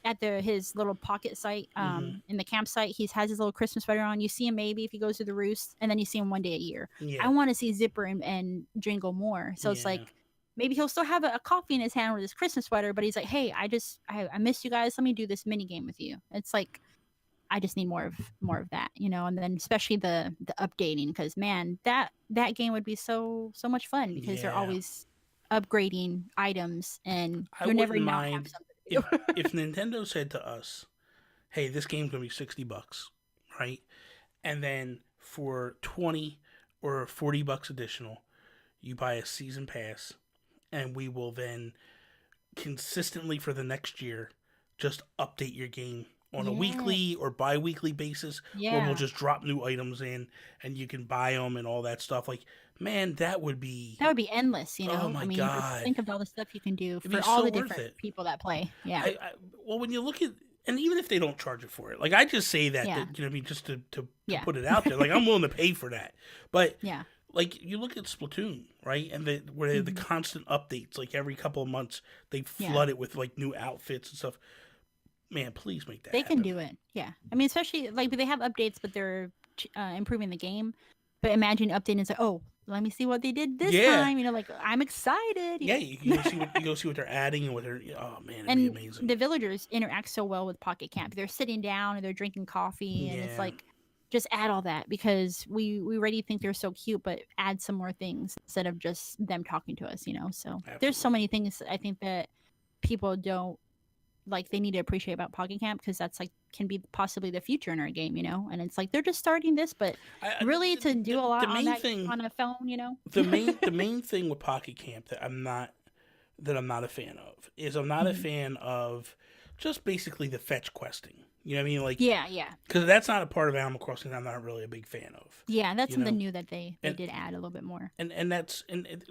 at his little pocket site in the campsite. He has his little Christmas sweater on. You see him maybe if he goes to the roost, and then you see him one day a year. I want to see Zipper and Jingle more, so it's like maybe he'll still have a coffee in his hand with his Christmas sweater, but he's like, hey, I miss you guys, let me do this mini game with you. It's like I just need more of that, and then especially the updating, because man, that game would be so much fun because they're Yeah. always upgrading items and I you'll never wouldn't not have mind something to if do. if Nintendo said to us, "Hey, this game's gonna be $60, right?" And then for 20 or $40 additional, you buy a season pass, and we will then consistently for the next year just update your game on a Yeah, weekly or bi-weekly basis, or we'll yeah. just drop new items in and you can buy them and all that stuff. Like, man, that would be, That would be endless, oh I my mean, just god, think of all the stuff you can do it'd be for all so the worth different it. people that play. Yeah, I well, when you look at, and even if they don't charge it for it, like I just say that, yeah, you know what I mean, just to yeah, put it out there, like I'm willing to pay for that. But yeah. like you look at Splatoon, right, and where they have the Hmm. constant updates, like every couple of months they Yeah. flood it with like new outfits and stuff. Man, please make that They can happen. do it. Yeah. I mean, especially like they have updates, but they're improving the game. But imagine updating and say, "Oh, let me see what they did this Yeah, time." Like I'm excited. yeah, you go see what they're adding and what they're. Oh man, it'd be And amazing. the villagers interact so well with Pocket Camp. They're sitting down and they're drinking coffee, and it's Yeah, like just add all that because we already think they're so cute, but add some more things instead of just them talking to us. So there's so absolutely. many things I think that people don't like they need to appreciate about Pocket Camp because that's like can be possibly the future in our game. And it's like they're just starting this, but really to do a The lot on main that thing, on a phone. the main thing with Pocket Camp that I'm not a fan of is I'm not a Mhm. fan of just basically the fetch questing. You know what I mean? Like, Yeah, yeah, because that's not a part of Animal Crossing I'm not really a big fan of. yeah. That's You something know, new that they and did add a little bit more. that's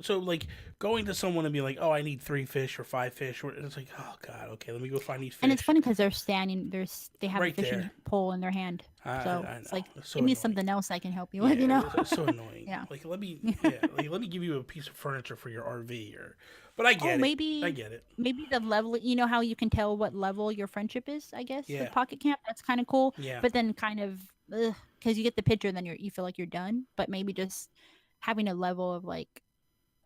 so like going to someone and be like, oh, I need 3 fish or 5 fish, or it's like, oh god, okay, let me go find these And it's fish funny because they're standing. They have a right fishing there. pole in their hand, so I it's know like it's so give me annoying. something else I can help you Yeah, with. it's so annoying. Yeah. Like let me give you a piece of furniture for your RV, or but I Oh, get it, I maybe get it. maybe the level. You know how you can tell what level your friendship is. I guess with Yeah, Pocket Camp, that's kind of cool. yeah, But then kind of because you get the picture, then you feel like you're done. But maybe just having a level of like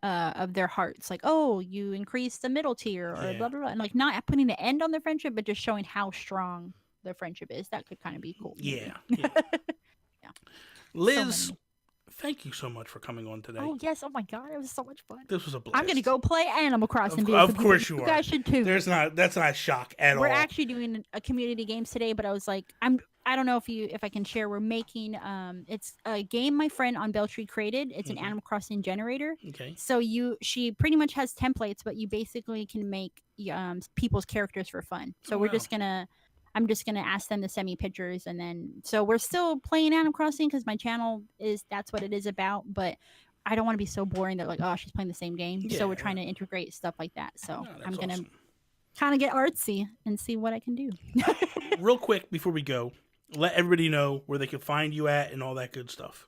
of their hearts, like oh, you increase the middle tier or yeah, blah blah blah, and like not putting the end on their friendship, but just showing how strong their friendship is. That could kind of be cool, maybe. yeah, yeah. Yeah, so Liz, many. thank you so much for coming on today. Oh yes! Oh my god, it was so much fun. This was a I'm gonna blast. go play Animal Crossing video Of computer. course you You are. guys should too. That's not shock at We're all. actually doing a community games today, but I was like, I don't know if I can share. We're making it's a game my friend on Beltree created. It's an Hmm. Animal Crossing generator. Okay. So she pretty much has templates, but you basically can make people's characters for fun. Oh So wow. I'm just gonna ask them to send me pictures, and then so we're still playing Animal Crossing because my channel that's what it is about, but. I don't want to be so boring that like oh she's playing the same game. So Yeah. we're trying to integrate stuff like that. So No, I'm that's gonna awesome. kind of get artsy and see what I can do. Real quick before we go, let everybody know where they can find you at and all that good stuff.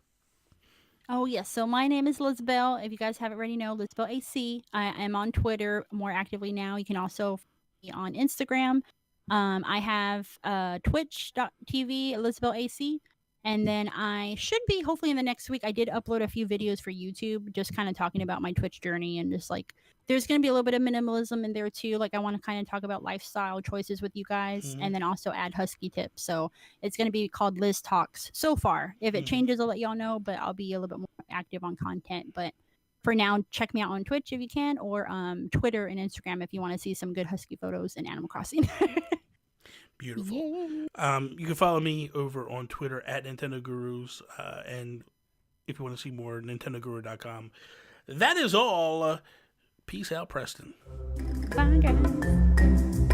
Oh yes, so my name is Lizabelle. If you guys haven't already know, Lizabelle AC. I am on Twitter more actively now. You can also find me on Instagram. I have twitch.tv Lizabelle AC. And then I should be hopefully in the next week. I did upload a few videos for YouTube, just kind of talking about my Twitch journey and just like there's going to be a little bit of minimalism in there too. Like I want to kind of talk about lifestyle choices with you guys, Hmm. and then also add husky tips. So it's going to be called Liz Talks. So far, if it Hmm. changes, I'll let y'all know. But I'll be a little bit more active on content. But for now, check me out on Twitch if you can, or Twitter and Instagram if you want to see some good husky photos in Animal Crossing. Beautiful. Yeah. You can follow me over on Twitter at Nintendo Gurus, and if you want to see more, NintendoGuru.com. That is all. Peace out, Preston. Bye, guys.